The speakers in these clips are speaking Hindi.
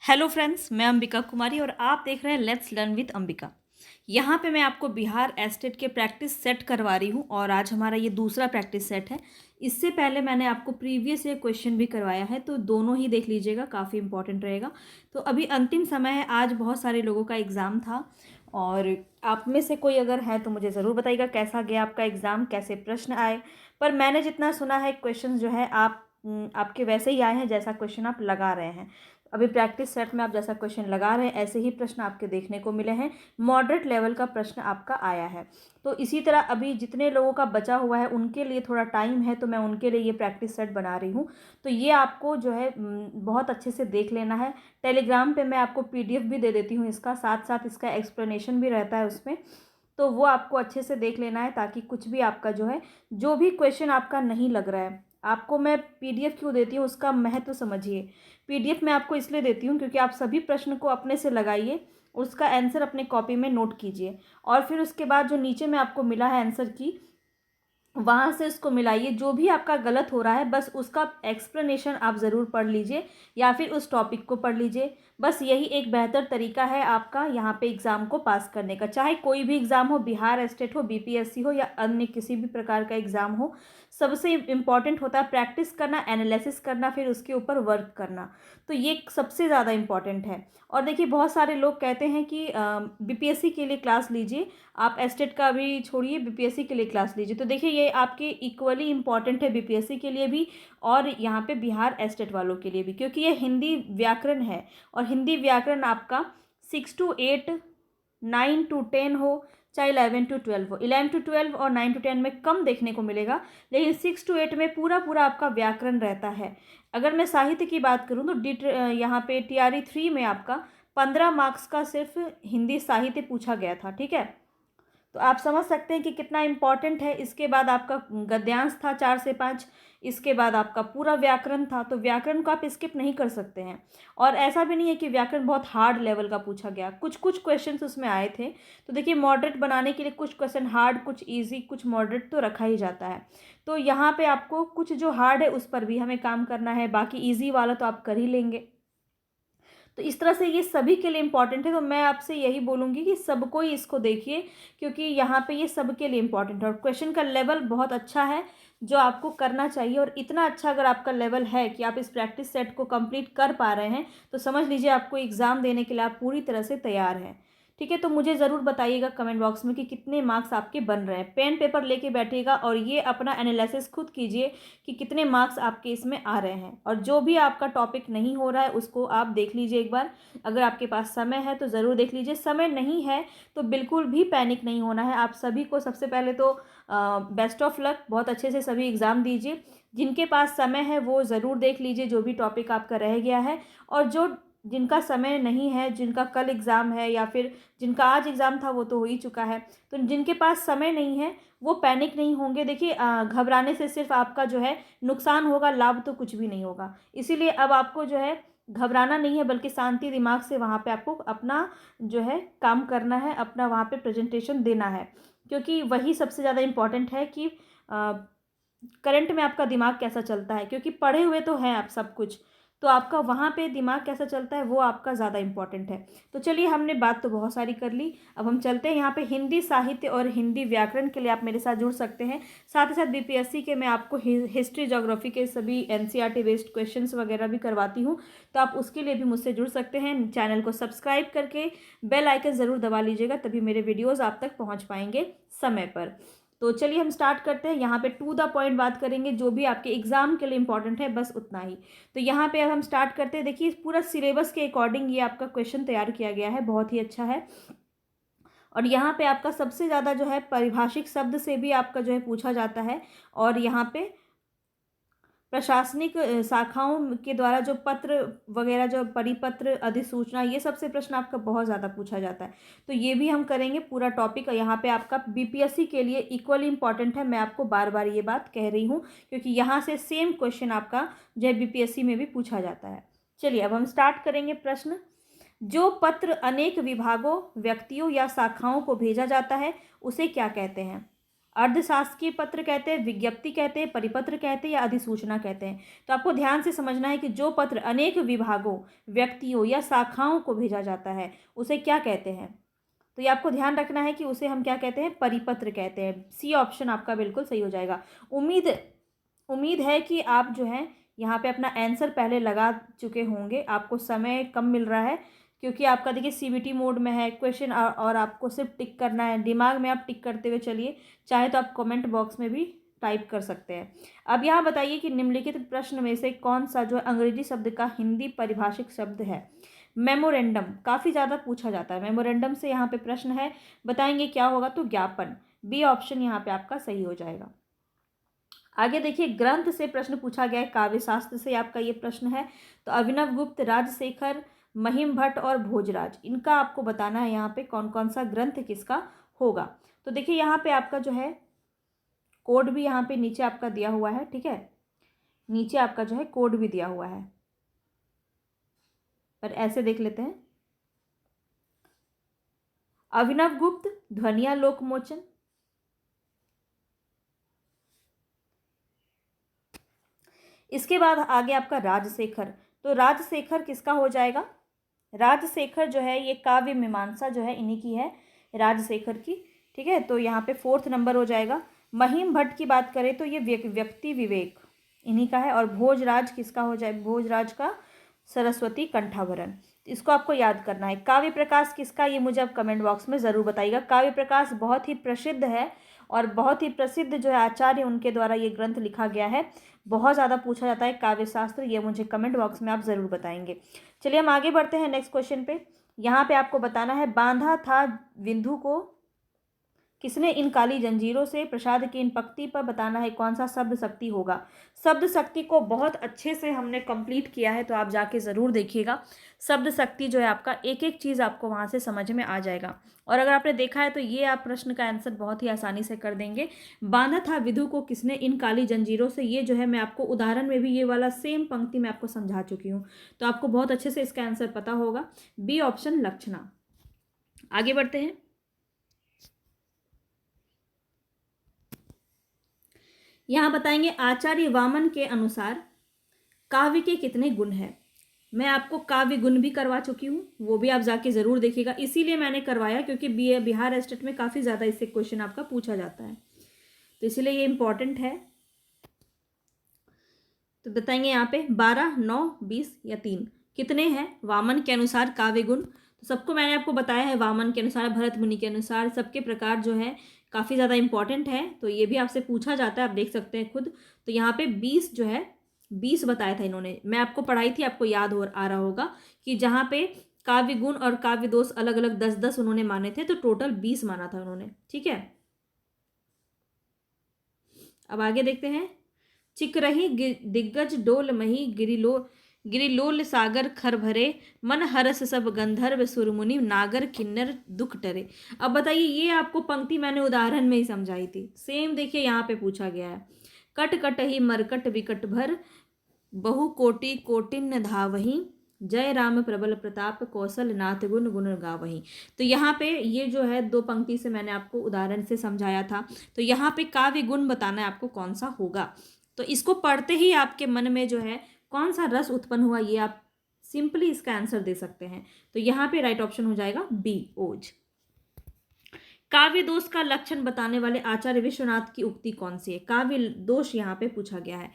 हेलो फ्रेंड्स, मैं अंबिका कुमारी और आप देख रहे हैं लेट्स लर्न विद अंबिका। यहाँ पे मैं आपको बिहार एस्टेट के प्रैक्टिस सेट करवा रही हूँ और आज हमारा ये दूसरा प्रैक्टिस सेट है। इससे पहले मैंने आपको प्रीवियस ये क्वेश्चन भी करवाया है, तो दोनों ही देख लीजिएगा, काफ़ी इंपॉर्टेंट रहेगा। तो अभी अंतिम समय है, आज बहुत सारे लोगों का एग्ज़ाम था और आप में से कोई अगर है तो मुझे ज़रूर बताइएगा कैसा गया आपका एग्ज़ाम, कैसे प्रश्न आए। पर मैंने जितना सुना है क्वेश्चन जो है आपके वैसे ही आए हैं जैसा क्वेश्चन आप लगा रहे हैं। अभी प्रैक्टिस सेट में आप जैसा क्वेश्चन लगा रहे हैं ऐसे ही प्रश्न आपके देखने को मिले हैं। मॉडरेट लेवल का प्रश्न आपका आया है। तो इसी तरह अभी जितने लोगों का बचा हुआ है उनके लिए थोड़ा टाइम है, तो मैं उनके लिए ये प्रैक्टिस सेट बना रही हूँ। तो ये आपको जो है बहुत अच्छे से देख लेना है। टेलीग्राम पे मैं आपको PDF भी दे देती हूँ इसका, साथ साथ इसका एक्सप्लेनेशन भी रहता है उसमें। तो वो आपको अच्छे से देख लेना है ताकि कुछ भी आपका जो है, जो भी क्वेश्चन आपका नहीं लग रहा है, आपको मैं PDF क्यों देती हूँ उसका महत्व समझिए। PDF मैं आपको इसलिए देती हूँ क्योंकि आप सभी प्रश्न को अपने से लगाइए, उसका आंसर अपने कॉपी में नोट कीजिए और फिर उसके बाद जो नीचे में आपको मिला है आंसर की, वहाँ से उसको मिलाइए। जो भी आपका गलत हो रहा है बस उसका एक्सप्लेनेशन आप ज़रूर पढ़ लीजिए या फिर उस टॉपिक को पढ़ लीजिए। बस यही एक बेहतर तरीका है आपका यहाँ पे एग्ज़ाम को पास करने का। चाहे कोई भी एग्ज़ाम हो, बिहार एस्टेट हो, BPSC हो या अन्य किसी भी प्रकार का एग्ज़ाम हो, सबसे इम्पॉर्टेंट होता है प्रैक्टिस करना, एनालिसिस करना, फिर उसके ऊपर वर्क करना। तो ये सबसे ज़्यादा इम्पॉर्टेंट है। और देखिए बहुत सारे लोग कहते हैं कि BPSC के लिए क्लास लीजिए, आप एस्टेट का भी छोड़िए, BPSC के लिए क्लास लीजिए। तो देखिए ये आपके इक्वली इम्पॉर्टेंट है, BPSC के लिए भी और यहाँ पे बिहार एस्टेट वालों के लिए भी, क्योंकि ये हिंदी व्याकरण है और हिंदी व्याकरण आपका 6 to 8, 9 to 10 हो, चाहे 11 to 12 हो। 11 to 12 और 9 to 10 में कम देखने को मिलेगा, लेकिन 6 to 8 में पूरा पूरा आपका व्याकरण रहता है। अगर मैं साहित्य की बात करूँ तो यहाँ पे TRE 3 में आपका 15 मार्क्स का सिर्फ हिंदी साहित्य पूछा गया था, ठीक है। तो आप समझ सकते हैं कि कितना इम्पॉर्टेंट है। इसके बाद आपका गद्यांश था 4 से 5, इसके बाद आपका पूरा व्याकरण था। तो व्याकरण को आप स्किप नहीं कर सकते हैं। और ऐसा भी नहीं है कि व्याकरण बहुत हार्ड लेवल का पूछा गया, कुछ कुछ क्वेश्चंस उसमें आए थे। तो देखिए मॉडरेट बनाने के लिए कुछ क्वेश्चन हार्ड, कुछ ईजी, कुछ मॉडरेट तो रखा ही जाता है। तो यहाँ पे आपको कुछ जो हार्ड है उस पर भी हमें काम करना है, बाकी ईजी वाला तो आप कर ही लेंगे। तो इस तरह से ये सभी के लिए इम्पॉर्टेंट है। तो मैं आपसे यही बोलूँगी कि सबको ही इसको देखिए, क्योंकि यहाँ पे ये सबके लिए इम्पॉर्टेंट है और क्वेश्चन का लेवल बहुत अच्छा है जो आपको करना चाहिए। और इतना अच्छा अगर आपका लेवल है कि आप इस प्रैक्टिस सेट को कंप्लीट कर पा रहे हैं, तो समझ लीजिए आपको एग्ज़ाम देने के लिए आप पूरी तरह से तैयार हैं। ठीक है, तो मुझे ज़रूर बताइएगा कमेंट बॉक्स में कि कितने मार्क्स आपके बन रहे हैं। पेन पेपर लेके बैठिएगा और ये अपना एनालिसिस खुद कीजिए कि कितने मार्क्स आपके इसमें आ रहे हैं। और जो भी आपका टॉपिक नहीं हो रहा है उसको आप देख लीजिए एक बार। अगर आपके पास समय है तो ज़रूर देख लीजिए, समय नहीं है तो बिल्कुल भी पैनिक नहीं होना है। आप सभी को सबसे पहले तो बेस्ट ऑफ लक, बहुत अच्छे से सभी एग्ज़ाम दीजिए। जिनके पास समय है वो ज़रूर देख लीजिए जो भी टॉपिक आपका रह गया है, और जिनका समय नहीं है, जिनका कल एग्ज़ाम है या फिर जिनका आज एग्ज़ाम था वो तो हो ही चुका है, तो जिनके पास समय नहीं है वो पैनिक नहीं होंगे। देखिए घबराने से सिर्फ आपका जो है नुकसान होगा, लाभ तो कुछ भी नहीं होगा। इसीलिए अब आपको जो है घबराना नहीं है, बल्कि शांति दिमाग से वहाँ पे आपको अपना जो है काम करना है, अपना वहाँ पे प्रेजेंटेशन देना है, क्योंकि वही सबसे ज़्यादा इम्पॉर्टेंट है कि करंट में आपका दिमाग कैसा चलता है। क्योंकि पढ़े हुए तो हैं आप सब कुछ, तो आपका वहाँ पे दिमाग कैसा चलता है वो आपका ज़्यादा इम्पॉर्टेंट है। तो चलिए, हमने बात तो बहुत सारी कर ली, अब हम चलते हैं यहाँ पे हिंदी साहित्य और हिंदी व्याकरण के लिए आप मेरे साथ जुड़ सकते हैं। साथ ही साथ BPSC के मैं आपको हिस्ट्री, ज्योग्राफी के सभी NCERT बेस्ड क्वेश्चंस वगैरह भी करवाती हूँ, तो आप उसके लिए भी मुझसे जुड़ सकते हैं। चैनल को सब्सक्राइब करके बेल आइकन ज़रूर दबा लीजिएगा, तभी मेरे वीडियोज़ आप तक पहुँच पाएंगे समय पर। तो चलिए हम स्टार्ट करते हैं। यहाँ पे टू द पॉइंट बात करेंगे, जो भी आपके एग्जाम के लिए इंपॉर्टेंट है बस उतना ही। तो यहाँ पे अब हम स्टार्ट करते हैं। देखिए पूरा सिलेबस के अकॉर्डिंग ये आपका क्वेश्चन तैयार किया गया है, बहुत ही अच्छा है। और यहाँ पे आपका सबसे ज़्यादा जो है पारिभाषिक शब्द से भी आपका जो है पूछा जाता है। और यहाँ पे प्रशासनिक शाखाओं के द्वारा जो पत्र वगैरह, जो परिपत्र, अधिसूचना, ये सबसे प्रश्न आपका बहुत ज़्यादा पूछा जाता है। तो ये भी हम करेंगे पूरा टॉपिक। यहाँ पे आपका BPSC के लिए इक्वली इंपॉर्टेंट है, मैं आपको बार बार ये बात कह रही हूँ, क्योंकि यहाँ से सेम क्वेश्चन आपका जो है BPSC में भी पूछा जाता है। चलिए अब हम स्टार्ट करेंगे प्रश्न। जो पत्र अनेक विभागों, व्यक्तियों या शाखाओं को भेजा जाता है उसे क्या कहते हैं? अर्धशासकीय पत्र कहते हैं, विज्ञप्ति कहते हैं, परिपत्र कहते हैं या अधिसूचना कहते हैं। तो आपको ध्यान से समझना है कि जो पत्र अनेक विभागों, व्यक्तियों या शाखाओं को भेजा जाता है उसे क्या कहते हैं। तो ये आपको ध्यान रखना है कि उसे हम क्या कहते हैं, परिपत्र कहते हैं। सी ऑप्शन आपका बिल्कुल सही हो जाएगा। उम्मीद है कि आप जो है यहाँ पे अपना आंसर पहले लगा चुके होंगे। आपको समय कम मिल रहा है क्योंकि आपका देखिए सीबीटी मोड में है क्वेश्चन, और आपको सिर्फ टिक करना है। दिमाग में आप टिक करते हुए चलिए, चाहे तो आप कमेंट बॉक्स में भी टाइप कर सकते हैं। अब यहाँ बताइए कि निम्नलिखित प्रश्न में से कौन सा जो अंग्रेजी शब्द का हिंदी परिभाषित शब्द है। मेमोरेंडम काफ़ी ज़्यादा पूछा जाता है। मेमोरेंडम से यहाँ पे प्रश्न है, बताएंगे क्या होगा, तो ज्ञापन। बी ऑप्शन यहाँ पे आपका सही हो जाएगा। आगे देखिए, ग्रंथ से प्रश्न पूछा गया है, काव्य शास्त्र से आपका ये प्रश्न है। तो अभिनव गुप्त, राजशेखर, महिम भट्ट और भोजराज, इनका आपको बताना है यहाँ पे कौन कौन सा ग्रंथ किसका होगा। तो देखिए यहाँ पे आपका जो है कोड भी यहाँ पे नीचे आपका दिया हुआ है, ठीक है, नीचे आपका जो है कोड भी दिया हुआ है, पर ऐसे देख लेते हैं। अभिनव गुप्त, ध्वनिया लोकमोचन। इसके बाद आगे आपका राजशेखर। तो राजशेखर किसका हो जाएगा, राजशेखर जो है ये काव्य मीमांसा जो है इन्हीं की है, राजशेखर की, ठीक है। तो यहाँ पे 4th नंबर हो जाएगा। महिम भट्ट की बात करें तो ये व्यक्ति विवेक इन्हीं का है। और भोजराज किसका हो जाए, भोजराज का सरस्वती कंठाभरण। इसको आपको याद करना है। काव्य प्रकाश किसका, ये मुझे आप कमेंट बॉक्स में ज़रूर बताइएगा। काव्य प्रकाश बहुत ही प्रसिद्ध है और बहुत ही प्रसिद्ध जो है आचार्य उनके द्वारा ये ग्रंथ लिखा गया है। बहुत ज़्यादा पूछा जाता है काव्य शास्त्र, ये मुझे कमेंट बॉक्स में आप ज़रूर बताएंगे। चलिए हम आगे बढ़ते हैं नेक्स्ट क्वेश्चन पे। यहाँ पे आपको बताना है, बांधा था विंधु को किसने इन काली जंजीरों से। प्रसाद की इन पंक्ति पर बताना है कौन सा शब्द शक्ति होगा। शब्द शक्ति को बहुत अच्छे से हमने कंप्लीट किया है, तो आप जाके ज़रूर देखिएगा। शब्द शक्ति जो है आपका एक एक चीज़ आपको वहाँ से समझ में आ जाएगा। और अगर आपने देखा है तो ये आप प्रश्न का आंसर बहुत ही आसानी से कर देंगे। बांधा था विधु को किसने इन काली जंजीरों से, ये जो है मैं आपको उदाहरण में भी ये वाला सेम पंक्ति मैं आपको समझा चुकी हूँ, तो आपको बहुत अच्छे से इसका आंसर पता होगा। बी ऑप्शन लक्षणा। आगे बढ़ते हैं। यहाँ बताएंगे, आचार्य वामन के अनुसार काव्य के कितने गुण हैं। मैं आपको काव्य गुण भी करवा चुकी हूँ, वो भी आप जाके ज़रूर देखिएगा। इसीलिए मैंने करवाया क्योंकि बिहार स्टेट में काफ़ी ज़्यादा इससे क्वेश्चन आपका पूछा जाता है, तो इसलिए ये इम्पॉर्टेंट है। तो बताएंगे यहाँ पे 12, 9, 20 या 3 कितने हैं वामन के अनुसार काव्य गुण। तो सबको मैंने आपको बताया है, वामन के अनुसार, भरत मुनि के अनुसार, सबके प्रकार जो है काफ़ी ज़्यादा इंपॉर्टेंट है, तो ये भी आपसे पूछा जाता है, आप देख सकते हैं खुद। तो यहाँ पे 20 जो है 20 बताया था इन्होंने, मैं आपको पढ़ाई थी, आपको याद आ रहा होगा कि जहाँ पे काव्य गुण और काव्य दोष अलग अलग 10-10 उन्होंने माने थे, तो टोटल 20 माना था उन्होंने, ठीक है। अब आगे देखते हैं। चिकरही दिग्गज डोल मही गिरिलोल सागर खर भरे मन हरस सब गंधर्व सुरमुनि नागर किन्नर दुख डरे। अब बताइए, ये आपको पंक्ति मैंने उदाहरण में ही समझाई थी, सेम देखिए यहाँ पे पूछा गया है। कट कट ही मरकट विकट भर बहु कोटि कोटिन धावही जय राम प्रबल प्रताप कौशल नाथ गुण गुण गावही। तो यहाँ पे ये जो है 2 पंक्ति से मैंने आपको उदाहरण से समझाया था। तो यहाँ पे काव्य गुण बताना है आपको कौन सा होगा। तो इसको पढ़ते ही आपके मन में जो है कौन सा रस उत्पन्न हुआ, ये आप सिंपली इसका आंसर दे सकते हैं। तो यहाँ पे राइट ऑप्शन हो जाएगा बी, ओज। काव्य दोष का लक्षण बताने वाले आचार्य विश्वनाथ की उक्ति कौन सी है। काव्य दोष यहाँ पे पूछा गया है,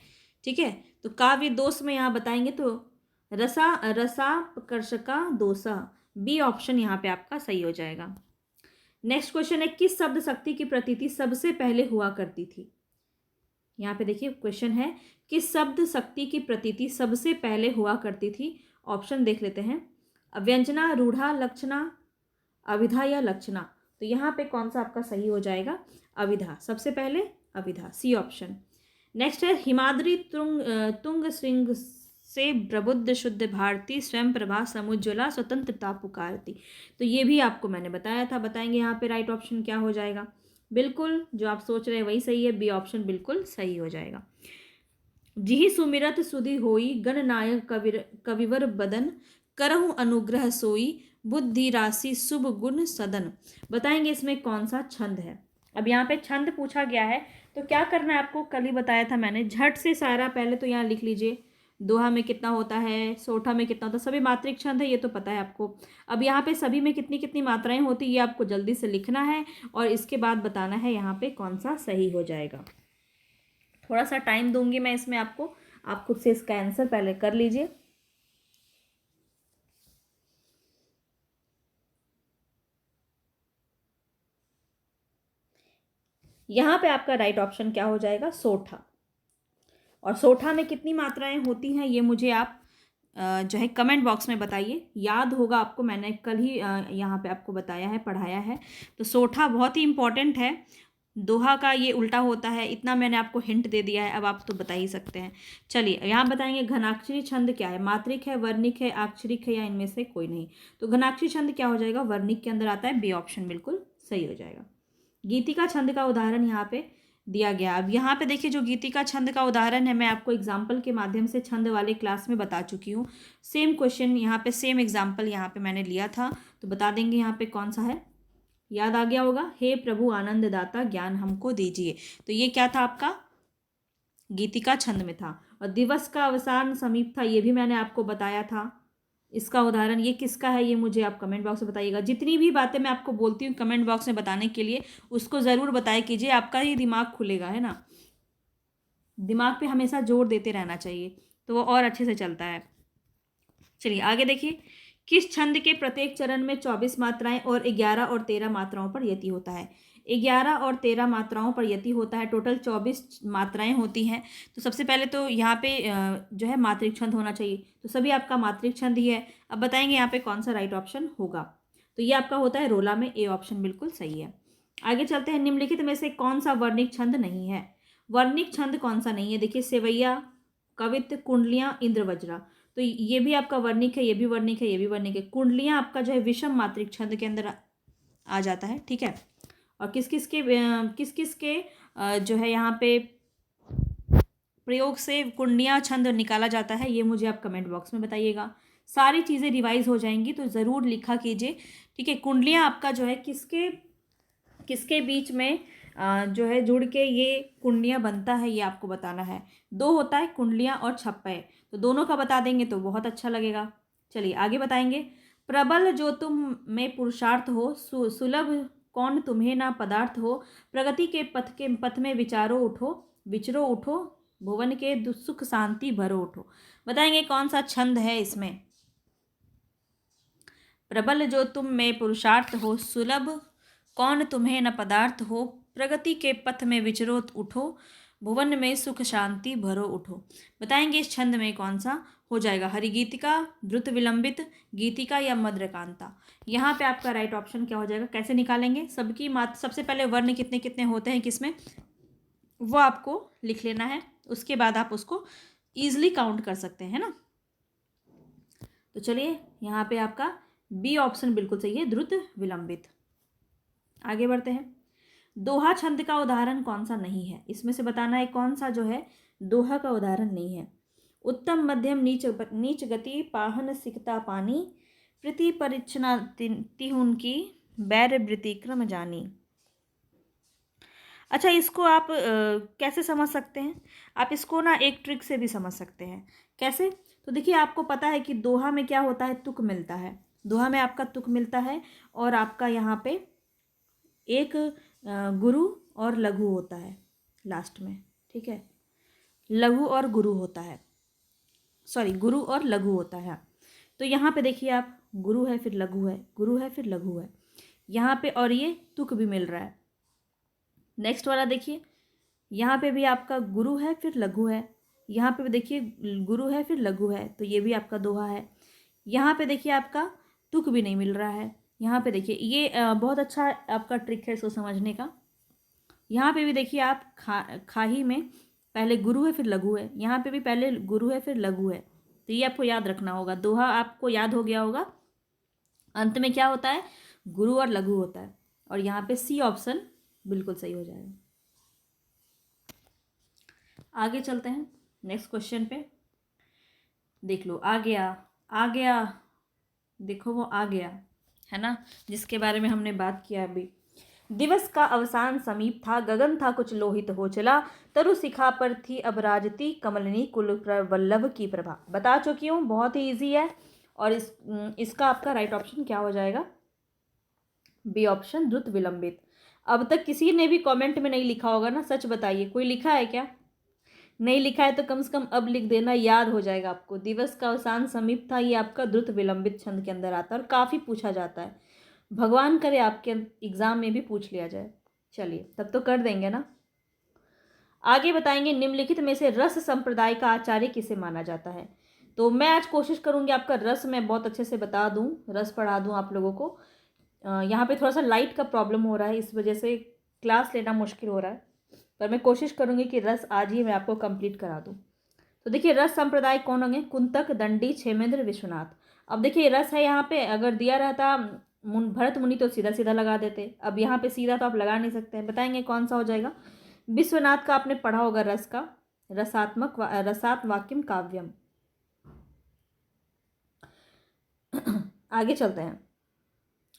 ठीक है। तो काव्य दोष में यहाँ बताएंगे तो रसापकर्षका दोषा, बी ऑप्शन यहाँ पे आपका सही हो जाएगा। नेक्स्ट क्वेश्चन है, किस शब्द शक्ति की प्रतीति सबसे पहले हुआ करती थी। यहाँ पे देखिए क्वेश्चन है, किस शब्द शक्ति की प्रतीति सबसे पहले हुआ करती थी। ऑप्शन देख लेते हैं, अव्यंजना, रूढ़ा, लक्षणा, अविधा या लक्षणा। तो यहाँ पे कौन सा आपका सही हो जाएगा, अविधा, सबसे पहले अविधा, सी ऑप्शन। नेक्स्ट है, हिमाद्री तुंग श्रृंग से प्रबुद्ध शुद्ध भारती स्वयं प्रभा समुज्ज्वला स्वतंत्रता पुकारती। तो ये भी आपको मैंने बताया था, बताएंगे यहाँ पे राइट ऑप्शन क्या हो जाएगा। बिल्कुल जो आप सोच रहे हैं वही सही है, बी ऑप्शन बिल्कुल सही हो जाएगा। जिहि सुमिरत सुधि होई गणनायक कविवर बदन करहु अनुग्रह सोई बुद्धि राशि शुभ गुण सदन। बताएंगे इसमें कौन सा छंद है। अब यहाँ पे छंद पूछा गया है तो क्या करना है आपको, कल ही बताया था मैंने, झट से सारा पहले तो यहाँ लिख लीजिए। दोहा में कितना होता है, सोठा में कितना होता है, सभी मात्रिक छंद है, ये तो पता है आपको। अब यहाँ पे सभी में कितनी कितनी मात्राएं होती है ये आपको जल्दी से लिखना है और इसके बाद बताना है यहाँ पे कौन सा सही हो जाएगा। थोड़ा सा टाइम दूंगी मैं इसमें आपको, आप खुद से इसका आंसर पहले कर लीजिए। यहाँ पे आपका राइट ऑप्शन क्या हो जाएगा, सोठा। और सोठा में कितनी मात्राएं होती हैं ये मुझे आप जो है कमेंट बॉक्स में बताइए। याद होगा आपको, मैंने कल ही यहाँ पे आपको बताया है, पढ़ाया है। तो सोठा बहुत ही इंपॉर्टेंट है, दोहा का ये उल्टा होता है, इतना मैंने आपको हिंट दे दिया है, अब आप तो बता ही सकते हैं। चलिए यहाँ बताएंगे घनाक्षरी छंद क्या है, मात्रिक है, वर्णिक है, आक्षरिक है या इनमें से कोई नहीं। तो घनाक्षरी छंद क्या हो जाएगा, वर्णिक के अंदर आता है, बी ऑप्शन बिल्कुल सही हो जाएगा। गीतिका छंद का उदाहरण यहाँ पे दिया गया। अब यहाँ पे देखिए जो गीतिका छंद का उदाहरण है मैं आपको एग्जाम्पल के माध्यम से छंद वाले क्लास में बता चुकी हूँ। सेम क्वेश्चन यहाँ पे, सेम एग्जाम्पल यहाँ पे मैंने लिया था, तो बता देंगे यहाँ पे कौन सा है, याद आ गया होगा। हे प्रभु आनंद दाता ज्ञान हमको दीजिए, तो ये क्या था आपका, गीतिका छंद में था। और दिवस का अवसान समीप था, ये भी मैंने आपको बताया था। इसका उदाहरण ये किसका है ये मुझे आप कमेंट बॉक्स में बताइएगा। जितनी भी बातें मैं आपको बोलती हूँ कमेंट बॉक्स में बताने के लिए, उसको ज़रूर बताया कीजिए, आपका ही दिमाग खुलेगा, है ना। दिमाग पे हमेशा जोर देते रहना चाहिए तो वो और अच्छे से चलता है। चलिए आगे देखिए, किस छंद के प्रत्येक चरण में 24 मात्राएं और 11 और 13 मात्राओं पर यति होता है। 11 और 13 मात्राओं पर यति होता है, टोटल 24 मात्राएं होती हैं। तो सबसे पहले तो यहाँ पे जो है मात्रिक छंद होना चाहिए, तो सभी आपका मात्रिक छंद ही है। अब बताएंगे यहाँ पे कौन सा राइट ऑप्शन होगा, तो ये आपका होता है रोला में, ए ऑप्शन बिल्कुल सही है। आगे चलते हैं, निम्नलिखित में से कौन सा वर्णिक छंद नहीं है। वर्णिक छंद कौन सा नहीं है, देखिए सेवैया, कवित्त, कुंडलियाँ, इंद्रवज्रा। तो ये भी आपका वर्णिक है, ये भी वर्णिक है, ये भी वर्णिक है। कुंडलियाँ आपका जो है विषम मात्रिक छंद के अंदर आ जाता है, ठीक है। और किस किस के जो है यहाँ पे प्रयोग से कुंडलियाँ छंद निकाला जाता है, ये मुझे आप कमेंट बॉक्स में बताइएगा। सारी चीज़ें रिवाइज हो जाएंगी तो ज़रूर लिखा कीजिए, ठीक है। कुंडलियाँ आपका जो है किसके किसके बीच में जो है जुड़ के ये कुंडलियाँ बनता है, ये आपको बताना है। दो होता है, कुंडलियाँ और छप्पय, तो दोनों का बता देंगे तो बहुत अच्छा लगेगा। चलिए आगे बताएंगे, प्रबल जो तुम में पुरुषार्थ हो, सुलभ कौन तुम्हें ना पदार्थ हो, प्रगति के पथ में विचरो उठो, भुवन के सुख शांति भरो उठो। बताएंगे कौन सा छंद है इसमें। प्रबल जो तुम में पुरुषार्थ हो, सुलभ कौन तुम्हें न पदार्थ हो, प्रगति के पथ में विचरो उठो, भुवन में सुख शांति भरो उठो। बताएंगे इस छंद में कौन सा हो जाएगा, हरिगीतिका, द्रुत विलंबित, गीतिका या मद्रकांता। यहाँ पे आपका राइट ऑप्शन क्या हो जाएगा, कैसे निकालेंगे, सबकी सबसे पहले वर्ण कितने कितने होते हैं किसमें, वो आपको लिख लेना है, उसके बाद आप उसको ईजिली काउंट कर सकते हैं ना। तो चलिए यहाँ पे आपका बी ऑप्शन बिल्कुल सही है, द्रुत विलंबित। आगे बढ़ते हैं, दोहा छंद का उदाहरण कौन सा नहीं है, इसमें से बताना है कौन सा जो है दोहा का उदाहरण नहीं है। उत्तम मध्यम नीच गति, पाहन सिकता पानी, प्रीति परिच्छना तिहुन की, बैर वृत्तिक्रम जानी। अच्छा, इसको आप कैसे समझ सकते हैं, आप इसको ना एक ट्रिक से भी समझ सकते हैं। कैसे, तो देखिए आपको पता है कि दोहा में क्या होता है, तुक मिलता है। दोहा में आपका तुक मिलता है और आपका यहाँ पे एक गुरु और लघु होता है लास्ट में, ठीक है। लघु और गुरु होता है, सॉरी गुरु और लघु होता है। तो यहाँ पे देखिए आप, गुरु है फिर लघु है, गुरु है फिर लघु है यहाँ पे, और ये तुक भी मिल रहा है। नेक्स्ट वाला देखिए, यहाँ पे भी आपका गुरु है फिर लघु है, यहाँ पे भी देखिए गुरु है फिर लघु है, तो ये भी आपका दोहा है। यहाँ पे देखिए आपका तुक भी नहीं मिल रहा है। यहाँ पे देखिए ये बहुत अच्छा आपका ट्रिक है इसको समझने का। यहाँ पे भी देखिए आप खाही में पहले गुरु है फिर लघु है, यहाँ पे भी पहले गुरु है फिर लघु है, तो ये आपको याद रखना होगा। दोहा आपको याद हो गया होगा, अंत में क्या होता है, गुरु और लघु होता है, और यहाँ पे सी ऑप्शन बिल्कुल सही हो जाएगा। आगे चलते हैं नेक्स्ट क्वेश्चन पे, देख लो आ गया, आ गया, देखो वो आ गया है ना, जिसके बारे में हमने बात किया अभी। दिवस का अवसान समीप था, गगन था कुछ लोहित हो चला, तरु शिखा पर थी अब राजती कमलिनी कुल वल्लभ की प्रभा। बता चुकी हूँ, बहुत ही ईजी है। और इसका आपका राइट ऑप्शन क्या हो जाएगा? बी ऑप्शन, द्रुत विलंबित। अब तक किसी ने भी कमेंट में नहीं लिखा होगा ना, सच बताइए, कोई लिखा है क्या? नहीं लिखा है तो कम से कम अब लिख देना, याद हो जाएगा आपको। दिवस का अवसान समीप था, ये आपका द्रुत विलंबित छंद के अंदर आता है और काफ़ी पूछा जाता है। भगवान करे आपके एग्जाम में भी पूछ लिया जाए। चलिए, तब तो कर देंगे ना। आगे बताएंगे, निम्नलिखित में से रस संप्रदाय का आचार्य किसे माना जाता है? तो मैं आज कोशिश करूंगी आपका रस मैं बहुत अच्छे से बता दूं, रस पढ़ा दूं आप लोगों को। यहाँ पे थोड़ा सा लाइट का प्रॉब्लम हो रहा है, इस वजह से क्लास लेना मुश्किल हो रहा है, पर मैं कोशिश करूंगी कि रस आज ही मैं आपको कंप्लीट करा दूं। तो देखिए, रस संप्रदाय कौन होंगे? कुंतक, दंडी, क्षेमेंद्र, विश्वनाथ। अब देखिए, रस है यहाँ पे, अगर दिया रहता भरत मुनि तो सीधा सीधा लगा देते। अब यहाँ पे सीधा तो आप लगा नहीं सकते हैं, बताएंगे कौन सा हो जाएगा? विश्वनाथ का आपने पढ़ा होगा, रस का, रसात्मक रसात वाक्यम काव्यम। आगे चलते हैं।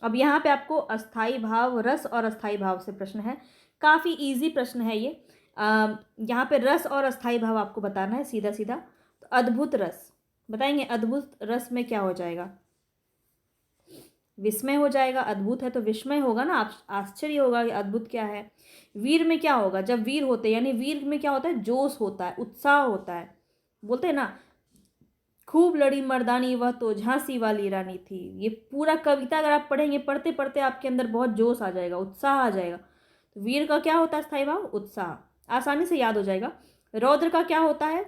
अब यहाँ पे आपको अस्थाई भाव, रस और अस्थाई भाव से प्रश्न है। काफ़ी इजी प्रश्न है ये। यहाँ पे रस और अस्थाई भाव आपको बताना है सीधा सीधा। तो अद्भुत रस बताएंगे, अद्भुत रस में क्या हो जाएगा? विस्मय हो जाएगा। अद्भुत है तो विस्मय होगा ना, आश्चर्य होगा कि अद्भुत क्या है। वीर में क्या होगा? जब वीर होते हैं, यानी वीर में क्या होता है? जोश होता है, उत्साह होता है। बोलते हैं ना, खूब लड़ी मर्दानी वह तो झांसी वाली रानी थी। ये पूरा कविता अगर आप पढ़ेंगे, पढ़ते पढ़ते आपके अंदर बहुत जोश आ जाएगा, उत्साह आ जाएगा। तो वीर का क्या होता है? स्थायी भाव उत्साह, आसानी से याद हो जाएगा। रौद्र का क्या होता है?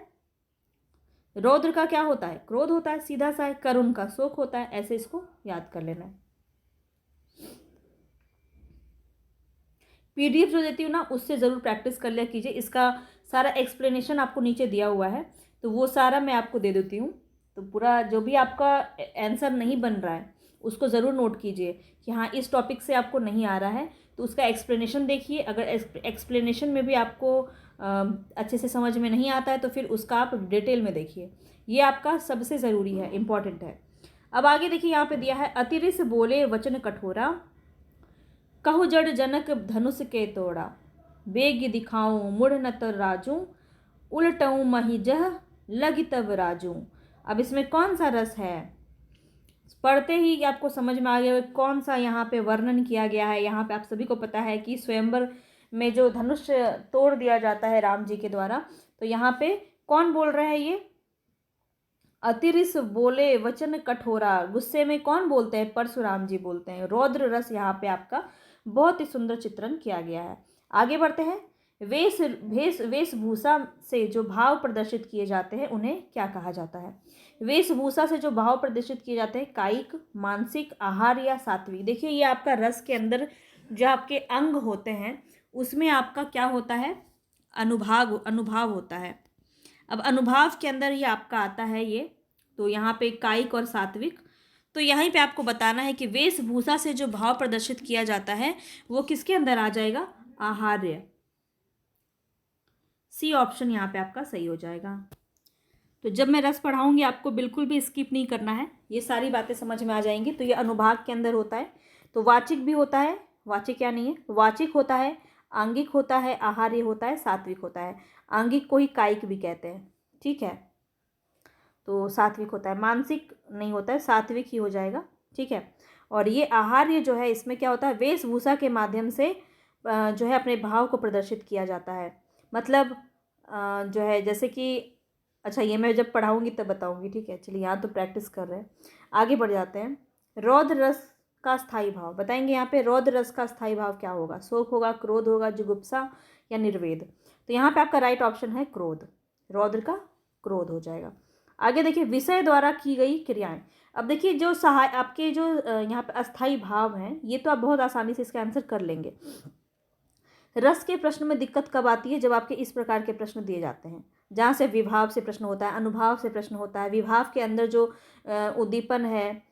रौद्र का क्या होता है? क्रोध होता है, सीधा सा है। करुण का शोक होता है। ऐसे इसको याद कर लेना है। पीडीएफ जो देती हूँ ना, उससे ज़रूर प्रैक्टिस कर लिया कीजिए। इसका सारा एक्सप्लेनेशन आपको नीचे दिया हुआ है, तो वो सारा मैं आपको दे देती हूँ। तो पूरा जो भी आपका आंसर नहीं बन रहा है उसको ज़रूर नोट कीजिए कि हाँ, इस टॉपिक से आपको नहीं आ रहा है, तो उसका एक्सप्लेनेशन देखिए। अगर एक्सप्लेनेशन में भी आपको अच्छे से समझ में नहीं आता है तो फिर उसका आप डिटेल में देखिए। ये आपका सबसे ज़रूरी है, इम्पॉर्टेंट है। अब आगे देखिए, यहाँ पे दिया है, अतिरिस बोले वचन कठोरा, कहु जड़ जनक धनुष के तोड़ा, बेग दिखाऊं मुड़ न तर राजू, उलटऊं मही जह लगी तब राजू। अब इसमें कौन सा रस है? पढ़ते ही आपको समझ में आ गया कौन सा यहाँ पे वर्णन किया गया है। यहाँ पे आप सभी को पता है कि स्वयंवर में जो धनुष तोड़ दिया जाता है राम जी के द्वारा, तो यहाँ पे कौन बोल रहा है? ये अतिरिस बोले वचन कठोरा, गुस्से में कौन बोलते हैं? परशुराम जी बोलते हैं। रौद्र रस यहाँ पे आपका बहुत ही सुंदर चित्रण किया गया है। आगे बढ़ते हैं। वेशभूषा से जो भाव प्रदर्शित किए जाते हैं उन्हें क्या कहा जाता है? वेशभूषा से जो भाव प्रदर्शित किए जाते हैं, कायिक, मानसिक, आहार या सात्विक। देखिए, ये आपका रस के अंदर जो आपके अंग होते हैं उसमें आपका क्या होता है? अनुभाव होता है। अब अनुभाव के अंदर ये आपका आता है ये, तो यहाँ पे कायिक और सात्विक। तो यहीं पे आपको बताना है कि वेशभूषा से जो भाव प्रदर्शित किया जाता है वो किसके अंदर आ जाएगा? आहार्य। सी ऑप्शन यहाँ पे आपका सही हो जाएगा। तो जब मैं रस पढ़ाऊंगी आपको बिल्कुल भी स्किप नहीं करना है, ये सारी बातें समझ में आ जाएंगी। तो ये अनुभाग के अंदर होता है। तो वाचिक भी होता है, वाचिक क्या नहीं है, वाचिक होता है, आंगिक होता है, आहार्य होता है, सात्विक होता है। आंगिक को ही कायिक भी कहते हैं, ठीक है। तो सात्विक होता है, मानसिक नहीं होता है, सात्विक ही हो जाएगा, ठीक है। और ये आहार्य जो है, इसमें क्या होता है? वेशभूषा के माध्यम से जो है अपने भाव को प्रदर्शित किया जाता है। मतलब जो है जैसे कि, अच्छा ये मैं जब पढ़ाऊंगी तब बताऊंगी, ठीक है। चलिए, यहाँ तो प्रैक्टिस कर रहे हैं, आगे बढ़ जाते हैं। रौद्र रस का स्थायी भाव बताएंगे। यहाँ पे रौद्र रस का स्थायी भाव क्या होगा? शोक होगा, क्रोध होगा, जुगुप्सा या निर्वेद। तो यहाँ पे आपका राइट ऑप्शन है क्रोध। रौद्र का क्रोध हो जाएगा। आगे देखिए, विषय द्वारा की गई क्रियाएं। अब देखिए, जो सहाय आपके जो यहाँ पे अस्थाई भाव हैं, ये तो आप बहुत आसानी से इसका आंसर कर लेंगे। रस के प्रश्न में दिक्कत कब आती है? जब आपके इस प्रकार के प्रश्न दिए जाते हैं, जहाँ से विभाव से प्रश्न होता है, अनुभाव से प्रश्न होता है, विभाव के अंदर जो उद्दीपन है,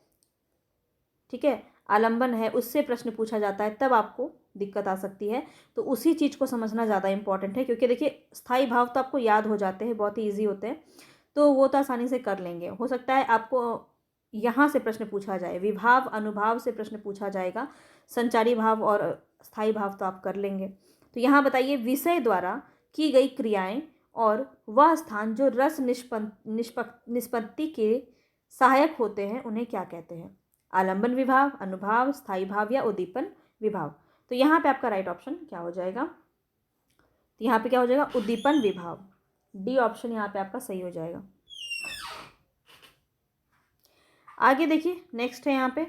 ठीक है, आलंबन है, उससे प्रश्न पूछा जाता है, तब आपको दिक्कत आ सकती है। तो उसी चीज़ को समझना ज़्यादा इंपॉर्टेंट है, क्योंकि देखिए स्थायी भाव तो आपको याद हो जाते हैं, बहुत ही ईजी होते हैं, तो वो तो आसानी से कर लेंगे। हो सकता है आपको यहाँ से प्रश्न पूछा जाए, विभाव अनुभाव से प्रश्न पूछा जाएगा, संचारी भाव और स्थायी भाव तो आप कर लेंगे। तो यहाँ बताइए, विषय द्वारा की गई क्रियाएं और वह स्थान जो रस निष्पत्ति के सहायक होते हैं उन्हें क्या कहते हैं? आलंबन विभाव, अनुभाव, स्थायी भाव या उद्दीपन विभाव। तो यहाँ पे आपका राइट ऑप्शन क्या हो जाएगा? तो यहाँ पे क्या हो जाएगा? उद्दीपन विभाव। डी ऑप्शन यहाँ पे आपका सही हो जाएगा। आगे देखिए, नेक्स्ट है यहाँ पे,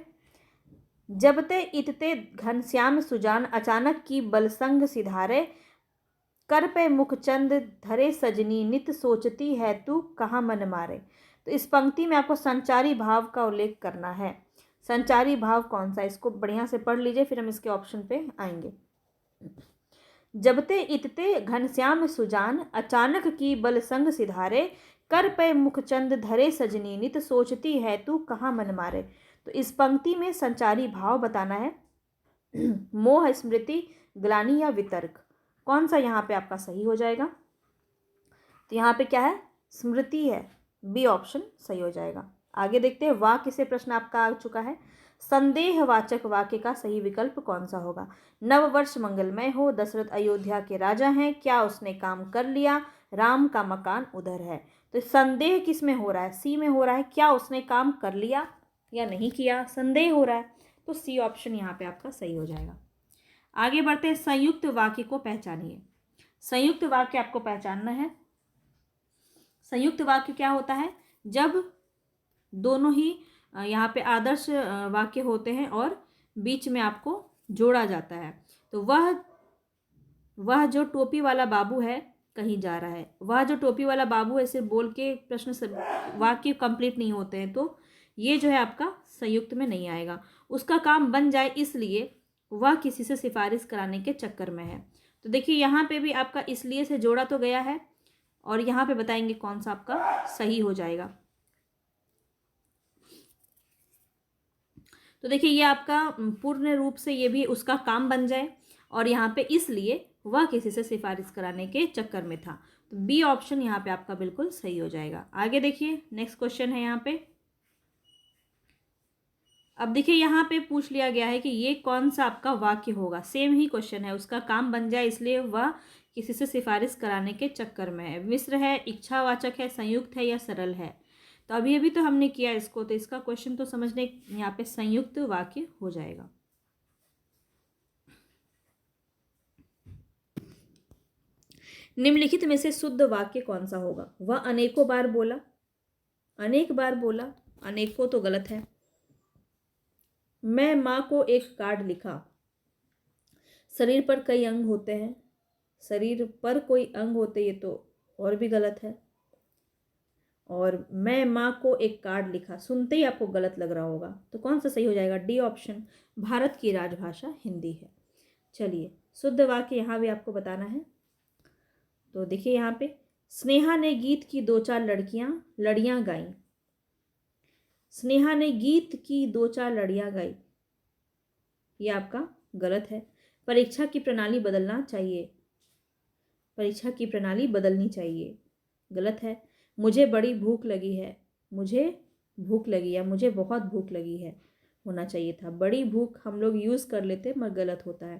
जबते इतते घनश्याम सुजान अचानक की बलसंग सिधारे, कर पे मुखचंद धरे सजनी नित सोचती है तू कहाँ मन मारे। तो इस पंक्ति में आपको संचारी भाव का उल्लेख करना है। संचारी भाव कौन सा? इसको बढ़िया से पढ़ लीजिए, फिर हम इसके ऑप्शन पे आएंगे। जबते इतते घनश्याम सुजान अचानक की बलसंग सिधारे, कर पे मुखचंद धरे सजनी नित सोचती है तू कहाँ मन मारे। तो इस पंक्ति में संचारी भाव बताना है। मोह, स्मृति, ग्लानि या वितर्क, कौन सा यहाँ पे आपका सही हो जाएगा? तो यहाँ पे क्या है? स्मृति है। बी ऑप्शन सही हो जाएगा। आगे देखते हैं, वाक्य से प्रश्न आपका आ चुका है। संदेहवाचक वाक्य का सही विकल्प कौन सा होगा? नव वर्ष मंगलमय हो, दशरथ अयोध्या के राजा हैं, क्या उसने काम कर लिया, राम का मकान उधर है। तो संदेह किस में हो रहा है? सी में हो रहा है। क्या उसने काम कर लिया या नहीं किया, संदेह हो रहा है। तो सी ऑप्शन यहाँ पे आपका सही हो जाएगा। आगे बढ़ते हैं, संयुक्त वाक्य को पहचानिए। संयुक्त वाक्य आपको पहचानना है। संयुक्त वाक्य क्या होता है? जब दोनों ही यहाँ पे आदर्श वाक्य होते हैं और बीच में आपको जोड़ा जाता है। तो वह जो टोपी वाला बाबू है कहीं जा रहा है, वह जो टोपी वाला बाबू है, सिर्फ बोल के प्रश्न से वाक्य कंप्लीट नहीं होते हैं, तो ये जो है आपका संयुक्त में नहीं आएगा। उसका काम बन जाए इसलिए वह किसी से सिफारिश कराने के चक्कर में है। तो देखिए, यहाँ पे भी आपका इसलिए से जोड़ा तो गया है और यहाँ पे बताएंगे कौन सा आपका सही हो जाएगा। तो देखिए, ये आपका पूर्ण रूप से ये भी उसका काम बन जाए और यहाँ पे इसलिए वह किसी से सिफारिश कराने के चक्कर में था। तो बी ऑप्शन यहाँ पे आपका बिल्कुल सही हो जाएगा। आगे देखिए, नेक्स्ट क्वेश्चन है यहाँ पे। अब देखिए, यहाँ पे पूछ लिया गया है कि ये कौन सा आपका वाक्य होगा। सेम ही क्वेश्चन है, उसका काम बन जाए इसलिए वह किसी से सिफारिश कराने के चक्कर में है। मिश्र है, इच्छावाचक है, संयुक्त है या सरल है। तो अभी तो हमने किया इसको, तो इसका क्वेश्चन तो समझने यहाँ पे संयुक्त वाक्य हो जाएगा। निम्नलिखित में से शुद्ध वाक्य कौन सा होगा? वह अनेकों बार बोला, अनेक बार बोला, अनेकों तो गलत है। मैं माँ को एक कार्ड लिखा, शरीर पर कई अंग होते हैं, शरीर पर कोई अंग होते, ये तो और भी गलत है। और मैं माँ को एक कार्ड लिखा, सुनते ही आपको गलत लग रहा होगा, तो कौन सा सही हो जाएगा? डी ऑप्शन, भारत की राजभाषा हिंदी है। चलिए, शुद्ध वाक्य यहाँ भी आपको बताना है। तो देखिए यहाँ पे, स्नेहा ने गीत की दो चार लड़ियाँ गाई। स्नेहा ने गीत की दो चार लड़ियाँ गाई, ये आपका गलत है। परीक्षा की प्रणाली बदलना चाहिए, परीक्षा की प्रणाली बदलनी चाहिए, गलत है। मुझे बड़ी भूख लगी है, मुझे भूख लगी है, मुझे बहुत भूख लगी है होना चाहिए था। बड़ी भूख हम लोग यूज़ कर लेते मगर गलत होता है।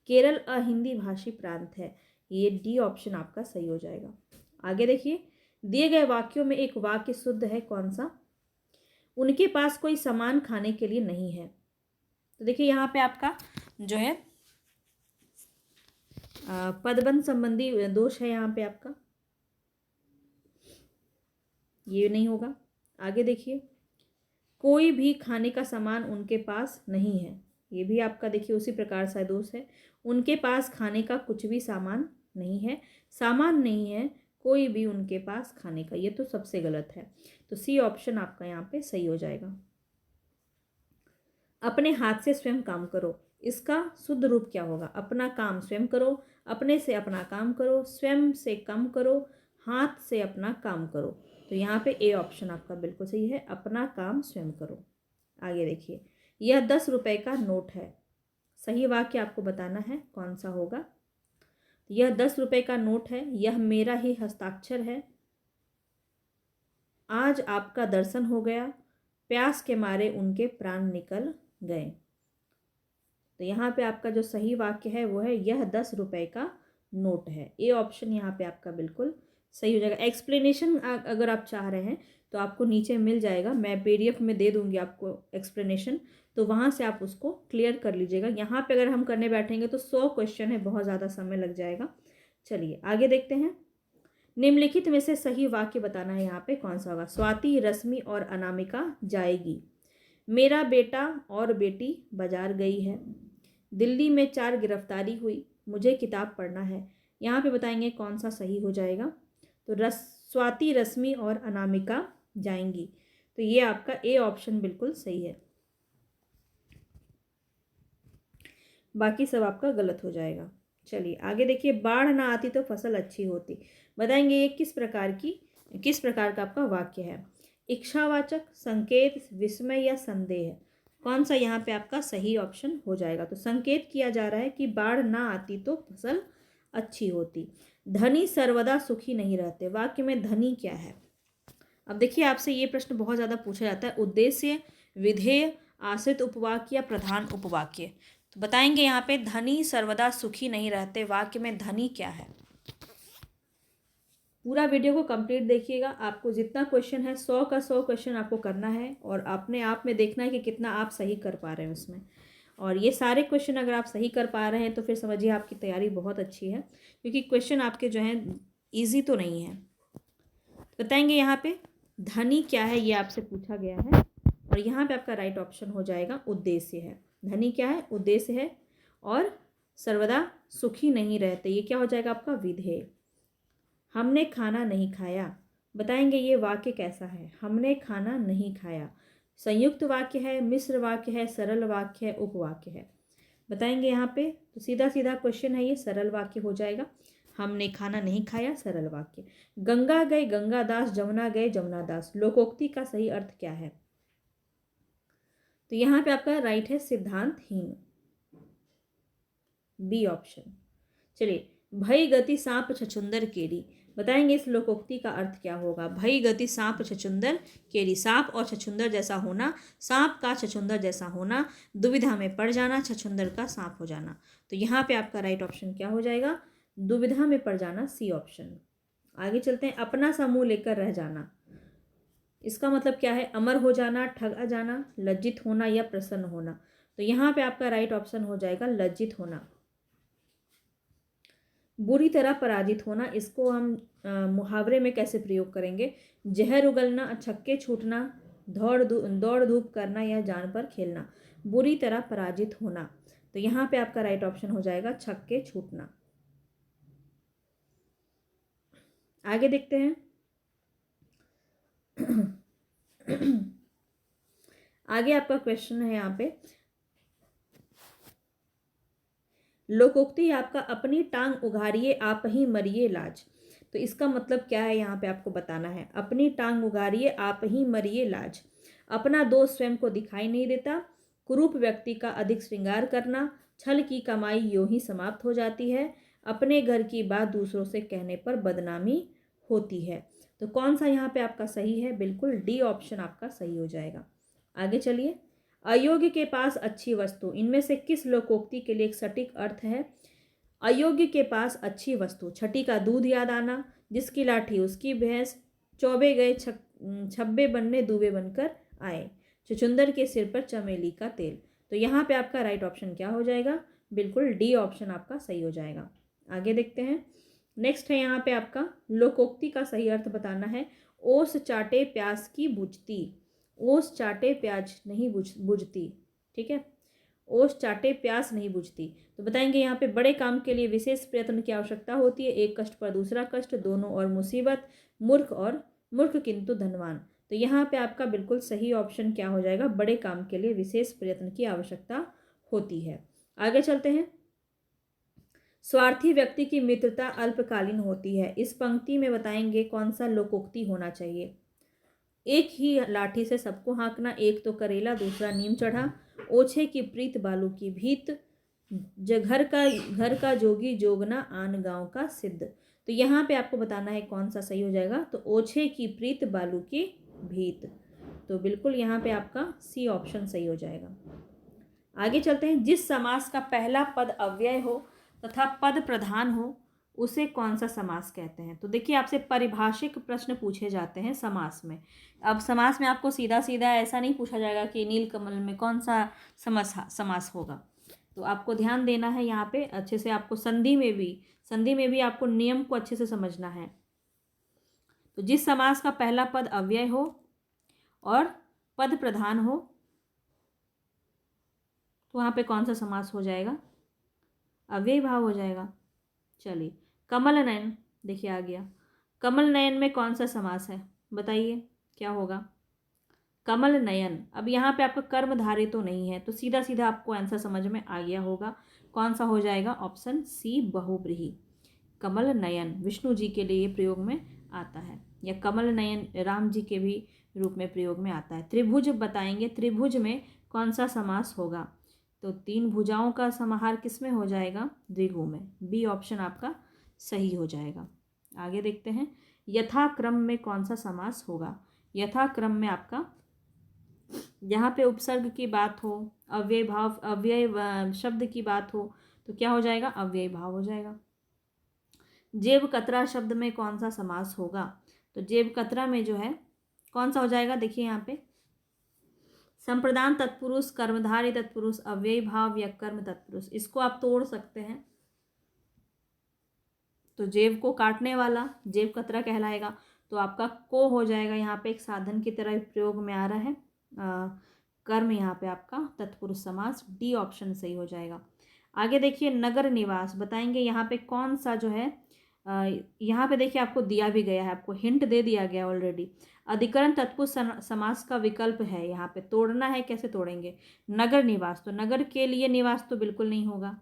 केरल अहिंदी भाषी प्रांत है, ये डी ऑप्शन आपका सही हो जाएगा। आगे देखिए, दिए गए वाक्यों में एक वाक्य शुद्ध है, कौन सा? उनके पास कोई सामान खाने के लिए नहीं है। तो देखिए, यहाँ पे आपका जो है पदबंध संबंधी दोष है, यहाँ पे आपका ये नहीं होगा। आगे देखिए, कोई भी खाने का सामान उनके पास नहीं है, ये भी आपका देखिए उसी प्रकार सा दोष है। उनके पास खाने का कुछ भी सामान नहीं है, सामान नहीं है कोई भी उनके पास खाने का, ये तो सबसे गलत है। तो सी ऑप्शन आपका यहाँ पे सही हो जाएगा। अपने हाथ से स्वयं काम करो, इसका शुद्ध रूप क्या होगा? अपना काम स्वयं करो, अपने से अपना काम करो, स्वयं से कम करो, हाथ से अपना काम करो। तो यहाँ पे ए ऑप्शन आपका बिल्कुल सही है, अपना काम स्वयं करो। आगे देखिए, यह 10 रुपये का नोट है, सही वाक्य आपको बताना है कौन सा होगा। यह 10 रुपये का नोट है, यह मेरा ही हस्ताक्षर है, आज आपका दर्शन हो गया, प्यास के मारे उनके प्राण निकल गए। तो यहाँ पे आपका जो सही वाक्य है वो है यह 10 रुपए का नोट है। ए ऑप्शन यहाँ पे आपका बिल्कुल सही हो जाएगा। एक्सप्लेनेशन अगर आप चाह रहे हैं तो आपको नीचे मिल जाएगा, मैं PDF में दे दूँगी आपको एक्सप्लेनेशन, तो वहाँ से आप उसको क्लियर कर लीजिएगा। यहाँ पे अगर हम करने बैठेंगे तो 100 क्वेश्चन है, बहुत ज़्यादा समय लग जाएगा। चलिए आगे देखते हैं। निम्नलिखित में से सही वाक्य बताना है, यहाँ पे कौन सा होगा। स्वाति, रश्मि और अनामिका जाएगी। मेरा बेटा और बेटी बाजार गई है। दिल्ली में 4 गिरफ्तारी हुई। मुझे किताब पढ़ना है। यहाँ पे बताएंगे कौन सा सही हो जाएगा। तो स्वाति, रश्मि और अनामिका जाएंगी, तो ये आपका ए ऑप्शन बिल्कुल सही है। बाकी सब आपका गलत हो जाएगा। चलिए आगे देखिए। बाढ़ ना आती तो फसल अच्छी होती। बताएंगे ये किस प्रकार का आपका वाक्य है। इच्छावाचक, संकेत, विस्मय या संदेह, कौन सा यहाँ पे आपका सही ऑप्शन हो जाएगा। तो संकेत किया जा रहा है कि बाढ़ ना आती तो फसल अच्छी होती। धनी सर्वदा सुखी नहीं रहते। वाक्य में धनी क्या है। अब देखिए आपसे ये प्रश्न बहुत ज़्यादा पूछा जाता है। उद्देश्य, विधेय, आश्रित उपवाक्य या प्रधान उपवाक्य। तो बताएंगे यहाँ पे धनी सर्वदा सुखी नहीं रहते, वाक्य में धनी क्या है। पूरा वीडियो को कंप्लीट देखिएगा। आपको जितना क्वेश्चन है 100 का 100 क्वेश्चन आपको करना है और अपने आप में देखना है कि कितना आप सही कर पा रहे हैं उसमें। और ये सारे क्वेश्चन अगर आप सही कर पा रहे हैं तो फिर समझिए आपकी तैयारी बहुत अच्छी है, क्योंकि क्वेश्चन आपके जो हैं ईजी तो नहीं है। बताएंगे यहाँ पे धनी क्या है, ये आपसे पूछा गया है और यहाँ पे आपका राइट ऑप्शन हो जाएगा उद्देश्य है। धनी क्या है, उद्देश्य है। और सर्वदा सुखी नहीं रहते, ये क्या हो जाएगा आपका विधेय। हमने खाना नहीं खाया। बताएंगे ये वाक्य कैसा है। हमने खाना नहीं खाया संयुक्त वाक्य है, मिश्र वाक्य है, सरल वाक्य है, उपवाक्य है। बताएंगे यहाँ पे तो सीधा सीधा क्वेश्चन है, ये सरल वाक्य हो जाएगा। हमने खाना नहीं खाया, सरल वाक्य। गंगा गए गंगादास, जमुना गए जमुनादास, लोकोक्ति का सही अर्थ क्या है। तो यहाँ पे आपका राइट है सिद्धांतहीन, बी ऑप्शन। चलिए। भई गति सांप छछुंदर केरी। बताएंगे इस लोकोक्ति का अर्थ क्या होगा। भई गति सांप छछुंदर केरी, सांप और छछुंदर जैसा होना, सांप का छछुंदर जैसा होना, दुविधा में पड़ जाना, छछुंदर का सांप हो जाना। तो यहाँ पे आपका राइट ऑप्शन क्या हो जाएगा, दुविधा में पड़ जाना, सी ऑप्शन। आगे चलते हैं। अपना सा मुंह लेकर रह जाना, इसका मतलब क्या है। अमर हो जाना, ठगा जाना, लज्जित होना या प्रसन्न होना। तो यहाँ पे आपका राइट ऑप्शन हो जाएगा लज्जित होना। बुरी तरह पराजित होना, इसको हम मुहावरे में कैसे प्रयोग करेंगे। जहर उगलना, छक्के छूटना, दौड़ धूप करना या जान पर खेलना। बुरी तरह पराजित होना, तो यहाँ पे आपका राइट ऑप्शन हो जाएगा छक्के छूटना। आगे देखते हैं। आगे आपका क्वेश्चन है यहाँ पे लोकोक्ति आपका अपनी टांग उघारिए आप ही मरिए लाज। तो इसका मतलब क्या है यहाँ पे आपको बताना है। अपनी टांग उघारिए आप ही मरिए लाज। अपना दोष स्वयं को दिखाई नहीं देता। कुरूप व्यक्ति का अधिक श्रृंगार करना। छल की कमाई यूं ही समाप्त हो जाती है। अपने घर की बात दूसरों से कहने पर बदनामी होती है। तो कौन सा यहाँ पे आपका सही है, बिल्कुल डी ऑप्शन आपका सही हो जाएगा। आगे चलिए। अयोग्य के पास अच्छी वस्तु, इनमें से किस लोकोक्ति के लिए एक सटीक अर्थ है। अयोग्य के पास अच्छी वस्तु, छठी का दूध याद आना, जिसकी लाठी उसकी भैंस, चौबे गए छब्बे बनने दूबे बनकर आए, छुछुंदर के सिर पर चमेली का तेल। तो यहाँ पे आपका राइट ऑप्शन क्या हो जाएगा, बिल्कुल डी ऑप्शन आपका सही हो जाएगा। आगे देखते हैं। नेक्स्ट है यहाँ पे आपका लोकोक्ति का सही अर्थ बताना है। ओस चाटे प्यास की बुझती। ओस चाटे प्याज नहीं बुझती, ठीक है। ओस चाटे प्यास नहीं बुझती। तो बताएंगे यहाँ पे बड़े काम के लिए विशेष प्रयत्न की आवश्यकता होती है। एक कष्ट पर दूसरा कष्ट, दोनों और मुसीबत, मूर्ख किंतु धनवान। तो यहाँ पे आपका बिल्कुल सही ऑप्शन क्या हो जाएगा, बड़े काम के लिए विशेष प्रयत्न की आवश्यकता होती है। आगे चलते हैं। स्वार्थी व्यक्ति की मित्रता अल्पकालीन होती है। इस पंक्ति में बताएंगे कौन सा लोकोक्ति होना चाहिए। एक ही लाठी से सबको हाँकना, एक तो करेला दूसरा नीम चढ़ा, ओछे की प्रीत बालू की भीत, घर का जोगी जोगना आन गांव का सिद्ध। तो यहाँ पे आपको बताना है कौन सा सही हो जाएगा। तो ओछे की प्रीत बालू की भीत, तो बिल्कुल यहाँ पे आपका सी ऑप्शन सही हो जाएगा। आगे चलते हैं। जिस समास का पहला पद अव्यय हो तथा पद प्रधान हो उसे कौन सा समास कहते हैं। तो देखिए आपसे पारिभाषिक प्रश्न पूछे जाते हैं समास में। अब समास में आपको सीधा सीधा ऐसा नहीं पूछा जाएगा कि नीलकमल में कौन सा समास होगा। तो आपको ध्यान देना है यहाँ पे अच्छे से। आपको संधि में भी आपको नियम को अच्छे से समझना है। तो जिस समास का पहला पद अव्यय हो और पद प्रधान हो तो वहाँ पे कौन सा समास हो जाएगा, अव्ययी भाव हो जाएगा। चलिए कमल नयन, देखिए आ गया। कमल नयन में कौन सा समास है बताइए क्या होगा। कमल नयन, अब यहाँ पे आपका कर्मधारय तो नहीं है तो सीधा सीधा आपको आंसर समझ में आ गया होगा। कौन सा हो जाएगा, ऑप्शन सी बहुव्रीहि। कमल नयन विष्णु जी के लिए प्रयोग में आता है, या कमल नयन राम जी के भी रूप में प्रयोग में आता है। त्रिभुज बताएंगे, त्रिभुज में कौन सा समास होगा। तो तीन भुजाओं का समाहार किस में हो जाएगा, द्विगु में। बी ऑप्शन आपका सही हो जाएगा। आगे देखते हैं। यथाक्रम में कौन सा समास होगा। यथाक्रम में आपका यहाँ पे उपसर्ग की बात हो, अव्यय भाव अव्यय शब्द की बात हो तो क्या हो जाएगा, अव्यय भाव हो जाएगा। जेब कतरा शब्द में कौन सा समास होगा। तो जेब कतरा में जो है कौन सा हो जाएगा, देखिए यहाँ पे संप्रदान तत्पुरुष, कर्मधारय तत्पुरुष, अव्यय भाव या कर्म तत्पुरुष। इसको आप तोड़ सकते हैं तो जेब को काटने वाला जेब कतरा कहलाएगा। तो आपका को हो जाएगा, यहाँ पे एक साधन की तरह प्रयोग में आ रहा है। कर्म यहाँ पे आपका तत्पुरुष समास, डी ऑप्शन सही हो जाएगा। आगे देखिए नगर निवास बताएंगे, यहाँ पे कौन सा जो है यहाँ पे देखिए आपको दिया भी गया है, आपको हिंट दे दिया गया ऑलरेडी। अधिकरण तत्पुरुष समास का विकल्प है, यहाँ पे तोड़ना है, कैसे तोड़ेंगे। नगर निवास, तो नगर के लिए निवास तो बिल्कुल नहीं होगा,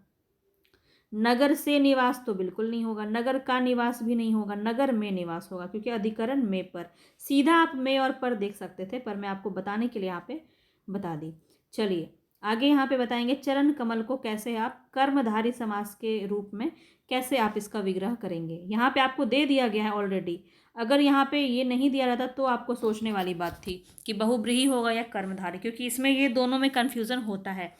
नगर से निवास तो बिल्कुल नहीं होगा, नगर का निवास भी नहीं होगा, नगर में निवास होगा क्योंकि अधिकरण में पर। सीधा आप में और पर देख सकते थे पर मैं आपको बताने के लिए यहाँ पे बता दी। चलिए आगे यहाँ पे बताएंगे चरण कमल को कैसे आप कर्मधारी समास के रूप में कैसे आप इसका विग्रह करेंगे। यहाँ पे आपको दे दिया गया है ऑलरेडी। अगर यहाँ पे ये नहीं दिया रहता तो आपको सोचने वाली बात थी कि बहुव्रीहि होगा या कर्मधारी, क्योंकि इसमें ये दोनों में कन्फ्यूज़न होता है।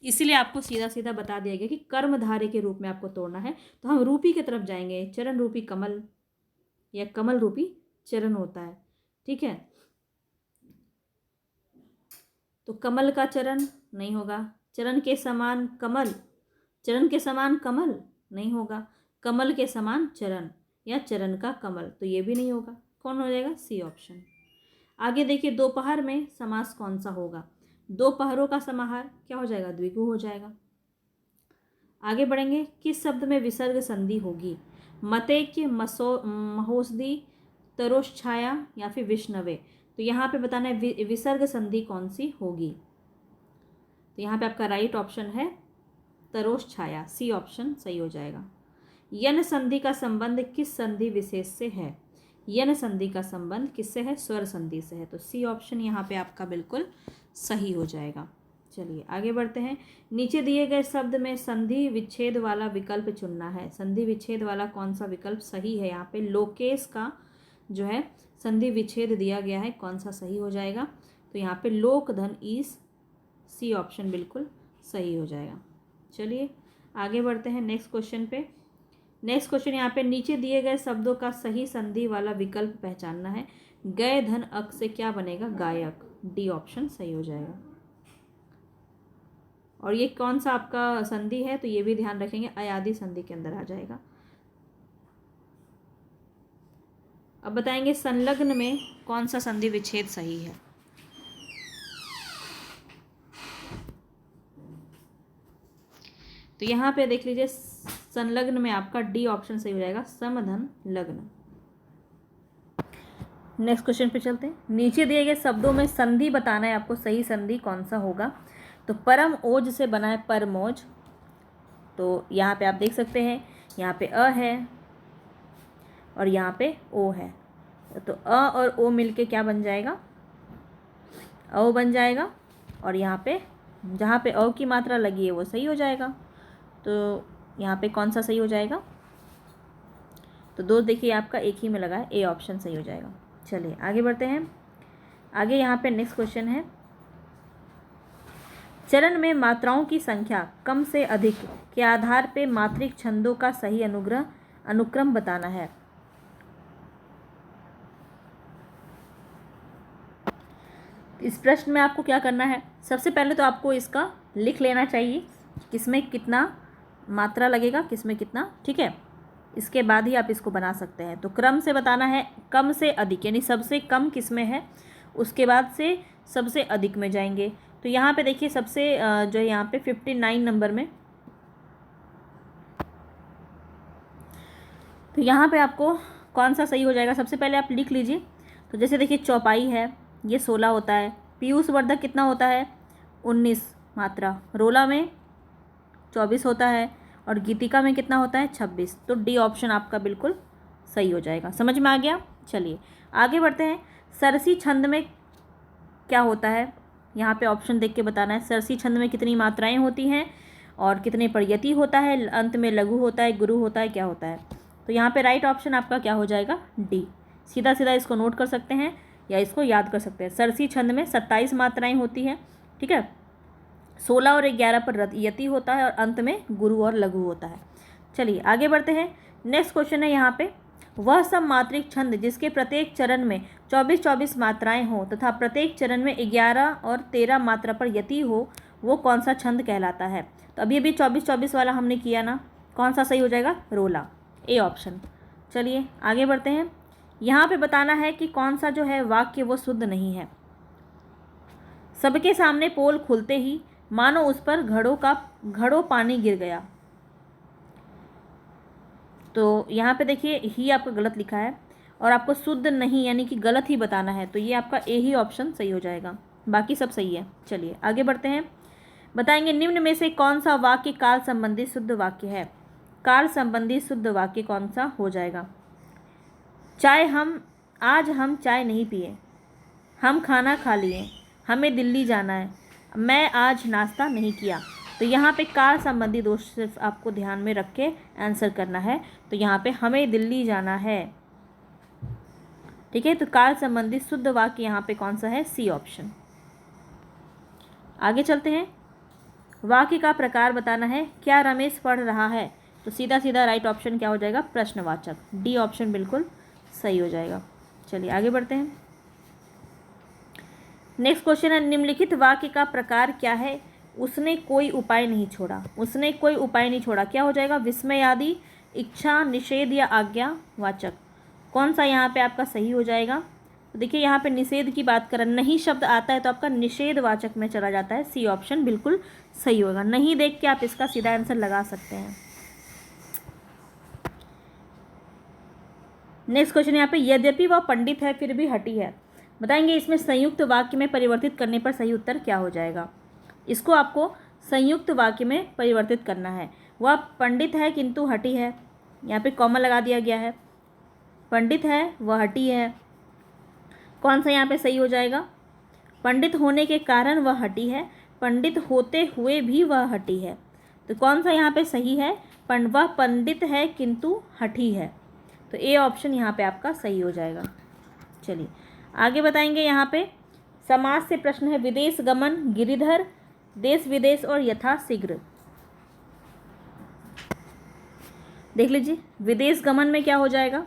इसीलिए आपको सीधा सीधा बता दिया गया कि कर्मधारय के रूप में आपको तोड़ना है। तो हम रूपी की तरफ जाएंगे, चरण रूपी कमल या कमल रूपी चरण होता है, ठीक है। तो कमल का चरण नहीं होगा, चरण के समान कमल, चरण के समान कमल नहीं होगा, कमल के समान चरण या चरण का कमल, तो ये भी नहीं होगा। कौन हो जाएगा, सी ऑप्शन। आगे देखिए दोपहर में समास कौन सा होगा। दोपहरों का समाहार क्या हो जाएगा, द्विगु हो जाएगा। आगे बढ़ेंगे, किस शब्द में विसर्ग संधि होगी। मतैक्य, महोषधि, तरोश्छाया या फिर विष्णवे। तो यहाँ पे बताना है विसर्ग संधि कौन सी होगी। तो यहाँ पे आपका राइट ऑप्शन है तरोश्छाया, सी ऑप्शन सही हो जाएगा। यन संधि का संबंध किस संधि विशेष से है। यन संधि का संबंध किससे है, स्वर संधि से है। तो सी ऑप्शन यहाँ पे आपका बिल्कुल सही हो जाएगा। चलिए आगे बढ़ते हैं। नीचे दिए गए शब्द में संधि विच्छेद वाला विकल्प चुनना है। संधि विच्छेद वाला कौन सा विकल्प सही है। यहाँ पे लोकेश का जो है संधि विच्छेद दिया गया है, कौन सा सही हो जाएगा। तो यहाँ पे लोक धन ईस, सी ऑप्शन बिल्कुल सही हो जाएगा। चलिए आगे बढ़ते हैं नेक्स्ट क्वेश्चन पे। नेक्स्ट क्वेश्चन यहाँ पे नीचे दिए गए शब्दों का सही संधि वाला विकल्प पहचानना है। गय धन अक से क्या बनेगा, गायक, डी ऑप्शन सही हो जाएगा। और ये कौन सा आपका संधि है तो ये भी ध्यान रखेंगे, अयादि संधि के अंदर आ जाएगा। अब बताएंगे संलग्न में कौन सा संधि विच्छेद सही है। तो यहाँ पे देख लीजिए संलग्न में आपका डी ऑप्शन सही हो जाएगा, समधन लग्न। नेक्स्ट क्वेश्चन पे चलते हैं। नीचे दिए गए शब्दों में संधि बताना है आपको, सही संधि कौन सा होगा। तो परम ओज से बना है परमोज, तो यहाँ पे आप देख सकते हैं यहाँ पे अ है और यहाँ पे ओ है। तो अ और ओ मिलके क्या बन जाएगा, औ बन जाएगा। और यहाँ पे जहाँ पे औ की मात्रा लगी है वो सही हो जाएगा। तो यहाँ पे कौन सा सही हो जाएगा, तो दो देखिए आपका एक ही में लगा है, ए ऑप्शन सही हो जाएगा। चलिए आगे बढ़ते हैं। आगे यहाँ पे नेक्स्ट क्वेश्चन है, चरण में मात्राओं की संख्या कम से अधिक के आधार पे मात्रिक छंदों का सही अनुक्रम बताना है। इस प्रश्न में आपको क्या करना है, सबसे पहले तो आपको इसका लिख लेना चाहिए, किसमें कितना मात्रा लगेगा, किसमें कितना, ठीक है। इसके बाद ही आप इसको बना सकते हैं। तो क्रम से बताना है, कम से अधिक, यानी सबसे कम किसमें है, उसके बाद से सबसे अधिक में जाएंगे। तो यहाँ पे देखिए सबसे जो है यहाँ पे 59 नंबर में, तो यहाँ पे आपको कौन सा सही हो जाएगा, सबसे पहले आप लिख लीजिए। तो जैसे देखिए चौपाई है, ये 16 होता है। पीयूष वर्धक कितना होता है, 19 मात्रा। रोला में 24 होता है और गीतिका में कितना होता है, 26। तो डी ऑप्शन आपका बिल्कुल सही हो जाएगा। समझ में आ गया। चलिए आगे बढ़ते हैं। सरसी छंद में क्या होता है, यहाँ पे ऑप्शन देख के बताना है। सरसी छंद में कितनी मात्राएं होती हैं और कितने पर यति होता है, अंत में लघु होता है, गुरु होता है, क्या होता है। तो यहाँ पे राइट ऑप्शन आपका क्या हो जाएगा, डी। सीधा सीधा इसको नोट कर सकते हैं या इसको याद कर सकते हैं। सरसी छंद में 27 मात्राएं होती हैं, ठीक है। 16 और 11 पर यति होता है और अंत में गुरु और लघु होता है। चलिए आगे बढ़ते हैं। नेक्स्ट क्वेश्चन है यहाँ पे, वह सब मात्रिक छंद जिसके प्रत्येक चरण में 24-24 मात्राएं हो तथा प्रत्येक चरण में 11 और 13 मात्रा पर यति हो, वो कौन सा छंद कहलाता है। तो अभी 24-24 वाला हमने किया ना, कौन सा सही हो जाएगा, रोला, ए ऑप्शन। चलिए आगे बढ़ते हैं। यहाँ पे बताना है कि कौन सा जो है वाक्य वो शुद्ध नहीं है। सबके सामने पोल खुलते ही मानो उस पर घड़ों पानी गिर गया। तो यहाँ पे देखिए ही आपका गलत लिखा है और आपको शुद्ध नहीं यानी कि गलत ही बताना है, तो ये आपका ए ही ऑप्शन सही हो जाएगा, बाकी सब सही है। चलिए आगे बढ़ते हैं। बताएंगे निम्न में से कौन सा वाक्य काल संबंधी शुद्ध वाक्य है। काल संबंधी शुद्ध वाक्य कौन सा हो जाएगा। आज हम चाय नहीं पिए, हम खाना खा लिए, हमें दिल्ली जाना है, मैं आज नाश्ता नहीं किया। तो यहाँ पे काल संबंधी दोष सिर्फ आपको ध्यान में रख के आंसर करना है। तो यहाँ पे हमें दिल्ली जाना है, ठीक है। तो काल संबंधी शुद्ध वाक्य यहाँ पे कौन सा है, सी ऑप्शन। आगे चलते हैं। वाक्य का प्रकार बताना है, क्या रमेश पढ़ रहा है। तो सीधा सीधा राइट ऑप्शन क्या हो जाएगा, प्रश्नवाचक, डी ऑप्शन बिल्कुल सही हो जाएगा। चलिए आगे बढ़ते हैं। नेक्स्ट क्वेश्चन है, निम्नलिखित वाक्य का प्रकार क्या है। उसने कोई उपाय नहीं छोड़ा, उसने कोई उपाय नहीं छोड़ा, क्या हो जाएगा, विस्मय आदि, इच्छा, निषेध या आज्ञावाचक। कौन सा यहाँ पे आपका सही हो जाएगा। तो देखिए यहाँ पे निषेध की बात करें, नहीं शब्द आता है तो आपका निषेधवाचक में चला जाता है, सी ऑप्शन बिल्कुल सही होगा। नहीं देख के आप इसका सीधा आंसर लगा सकते हैं। नेक्स्ट क्वेश्चन यहाँ पे, यद्यपि वह पंडित है फिर भी हठी है। बताएंगे इसमें संयुक्त वाक्य में परिवर्तित करने पर सही उत्तर क्या हो जाएगा। इसको आपको संयुक्त वाक्य में परिवर्तित करना है। वह पंडित है किंतु हठी है, यहाँ पे कॉमा लगा दिया गया है। पंडित है वह हठी है, कौन सा यहाँ पे सही हो जाएगा। पंडित होने के कारण वह हठी है, पंडित होते हुए भी वह हठी है। तो कौन सा यहाँ पे सही है, वह पंडित है किंतु हठी है। तो ए ऑप्शन यहाँ पे आपका सही हो जाएगा। चलिए आगे बताएंगे। यहाँ पे समास से प्रश्न है, विदेश गमन, गिरिधर, देश विदेश और यथाशीघ्र। देख लीजिए, विदेश गमन में क्या हो जाएगा,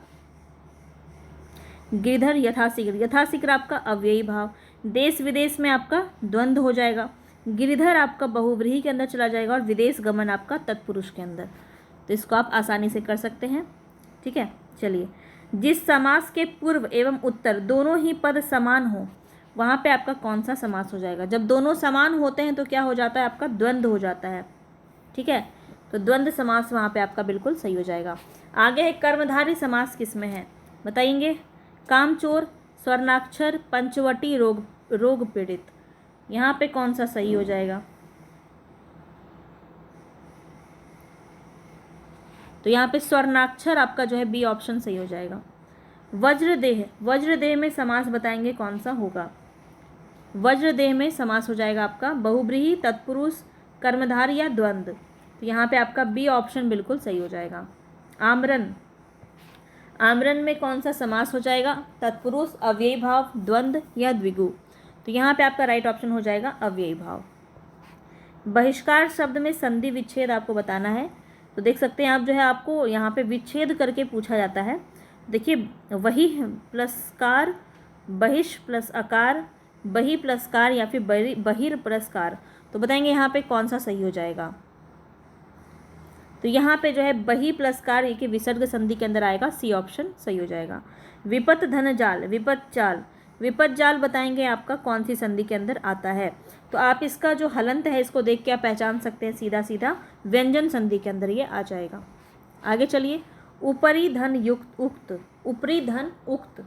गिरिधर, यथाशीघ्र। यथाशीघ्र आपका अव्ययी भाव, देश विदेश में आपका द्वंद्व हो जाएगा, गिरिधर आपका बहुव्रीहि के अंदर चला जाएगा और विदेश गमन आपका तत्पुरुष के अंदर। तो इसको आप आसानी से कर सकते हैं, ठीक है। चलिए, जिस समास के पूर्व एवं उत्तर दोनों ही पद समान हो वहाँ पे आपका कौन सा समास हो जाएगा। जब दोनों समान होते हैं तो क्या हो जाता है, आपका द्वंद्व हो जाता है, ठीक है। तो द्वंद्व समास वहाँ पे आपका बिल्कुल सही हो जाएगा। आगे है, कर्मधारय समास किस में है, बताएंगे। कामचोर, स्वर्णाक्षर, पंचवटी, रोग पीड़ित। यहाँ पे कौन सा सही हो जाएगा। तो यहाँ पे स्वर्णाक्षर आपका जो है बी ऑप्शन सही हो जाएगा। वज्रदेह, वज्रदेह में समास बताएंगे कौन सा होगा। वज्रदेह में समास हो जाएगा आपका बहुब्रीहि, तत्पुरुष, कर्मधारय या द्वंद्व। तो यहाँ पे आपका बी ऑप्शन बिल्कुल सही हो जाएगा। आमरण, आमरण में कौन सा समास हो जाएगा, तत्पुरुष, अव्ययी भाव, द्वंद्व या द्विगु। तो यहाँ पे आपका राइट ऑप्शन हो जाएगा अव्ययी भाव। बहिष्कार शब्द में संधि विच्छेद आपको बताना है। तो देख सकते हैं आप, जो है आपको यहाँ पे विच्छेद करके पूछा जाता है। देखिए, वही प्लस कार, बहिष प्लस अकार, बही प्लस कार या फिर बहिर प्लस कार। तो बताएंगे यहाँ पे कौन सा सही हो जाएगा। तो यहाँ पे जो है बही प्लस कार ये कि विसर्ग संधि के अंदर आएगा, सी ऑप्शन सही हो जाएगा। विपत धन जाल, विपत जाल, विपत जाल बताएंगे आपका कौन सी संधि के अंदर आता है। तो आप इसका जो हलंत है इसको देख के आप पहचान सकते हैं, सीधा सीधा व्यंजन संधि के अंदर ये आ जाएगा। आगे चलिए, ऊपरी धन युक्त उक्त, ऊपरी धन उक्त,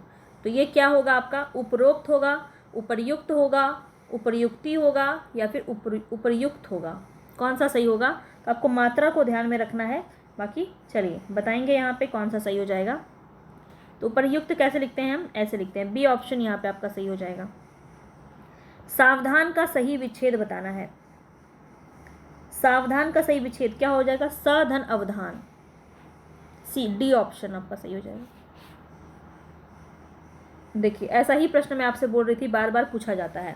तो ये क्या होगा आपका, उपरोक्त होगा, उपर्युक्त होगा, उपर्युक्ति होगा या फिर उपर्युक्त होगा, कौन सा सही होगा। तो आपको मात्रा को ध्यान में रखना है। बाकी चलिए बताएंगे यहाँ पे कौन सा सही हो जाएगा। तो उपर्युक्त कैसे लिखते हैं हम, ऐसे लिखते हैं, बी ऑप्शन यहाँ पे आपका सही हो जाएगा। सावधान का सही विच्छेद बताना है। सावधान का सही विच्छेद क्या हो जाएगा, सधन अवधान, सी, डी ऑप्शन आपका सही हो जाएगा। देखिए, ऐसा ही प्रश्न मैं आपसे बोल रही थी, बार बार पूछा जाता है,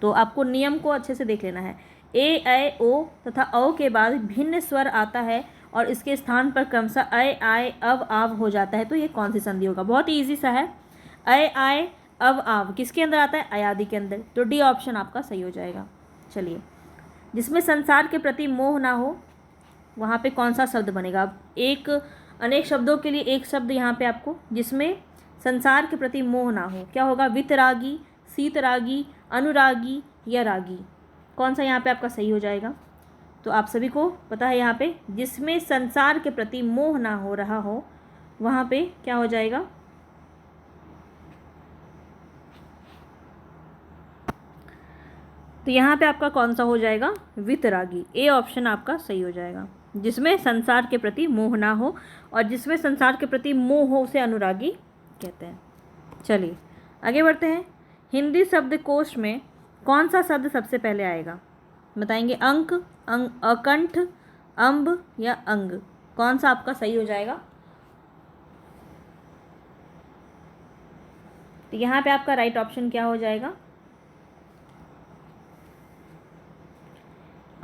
तो आपको नियम को अच्छे से देख लेना है। ए, ऐ, ओ तथा औ के बाद भिन्न स्वर आता है और इसके स्थान पर क्रमशः अय, आय, अव, आव हो जाता है, तो ये कौन सी संधि होगा। बहुत ही ईजी सा है। अय, आय, अव, आव किसके अंदर आता है, अयादि के अंदर, तो डी ऑप्शन आपका सही हो जाएगा। चलिए, जिसमें संसार के प्रति मोह ना हो वहाँ पे कौन सा शब्द बनेगा। अब एक अनेक शब्दों के लिए एक शब्द यहाँ पे आपको, जिसमें संसार के प्रति मोह ना हो, क्या होगा, वितरागी, शीतरागी, अनुरागी या रागी, कौन सा यहाँ पे आपका सही हो जाएगा। तो आप सभी को पता है, यहाँ पे जिसमें संसार के प्रति मोह ना हो रहा हो वहाँ पे क्या हो जाएगा, तो यहाँ पे आपका कौन सा हो जाएगा, वितरागी, ए ऑप्शन आपका सही हो जाएगा। जिसमें संसार के प्रति मोह ना हो, और जिसमें संसार के प्रति मोह हो उसे अनुरागी कहते हैं। चलिए आगे बढ़ते हैं। हिंदी शब्दकोश में कौन सा शब्द सबसे पहले आएगा, बताएंगे। अंक, अकंठ, अम्ब या अंग, कौन सा आपका सही हो जाएगा। तो यहाँ पे आपका राइट ऑप्शन क्या हो जाएगा,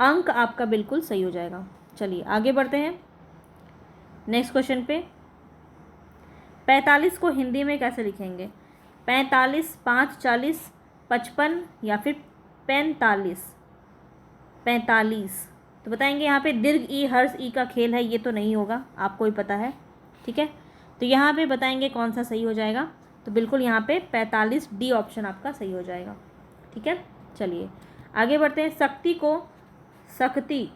अंक आपका बिल्कुल सही हो जाएगा। चलिए आगे बढ़ते हैं नेक्स्ट क्वेश्चन पे। 45 को हिंदी में कैसे लिखेंगे, 45, 5, 40, 55 या फिर 45, 45। तो बताएंगे यहाँ पे दीर्घ ई हर्ष ई का खेल है, ये तो नहीं होगा, आपको ही पता है, ठीक है। तो यहाँ पे बताएंगे कौन सा सही हो जाएगा। तो बिल्कुल यहाँ पे 45, डी ऑप्शन आपका सही हो जाएगा, ठीक है। चलिए आगे बढ़ते हैं। शक्ति को शक्ति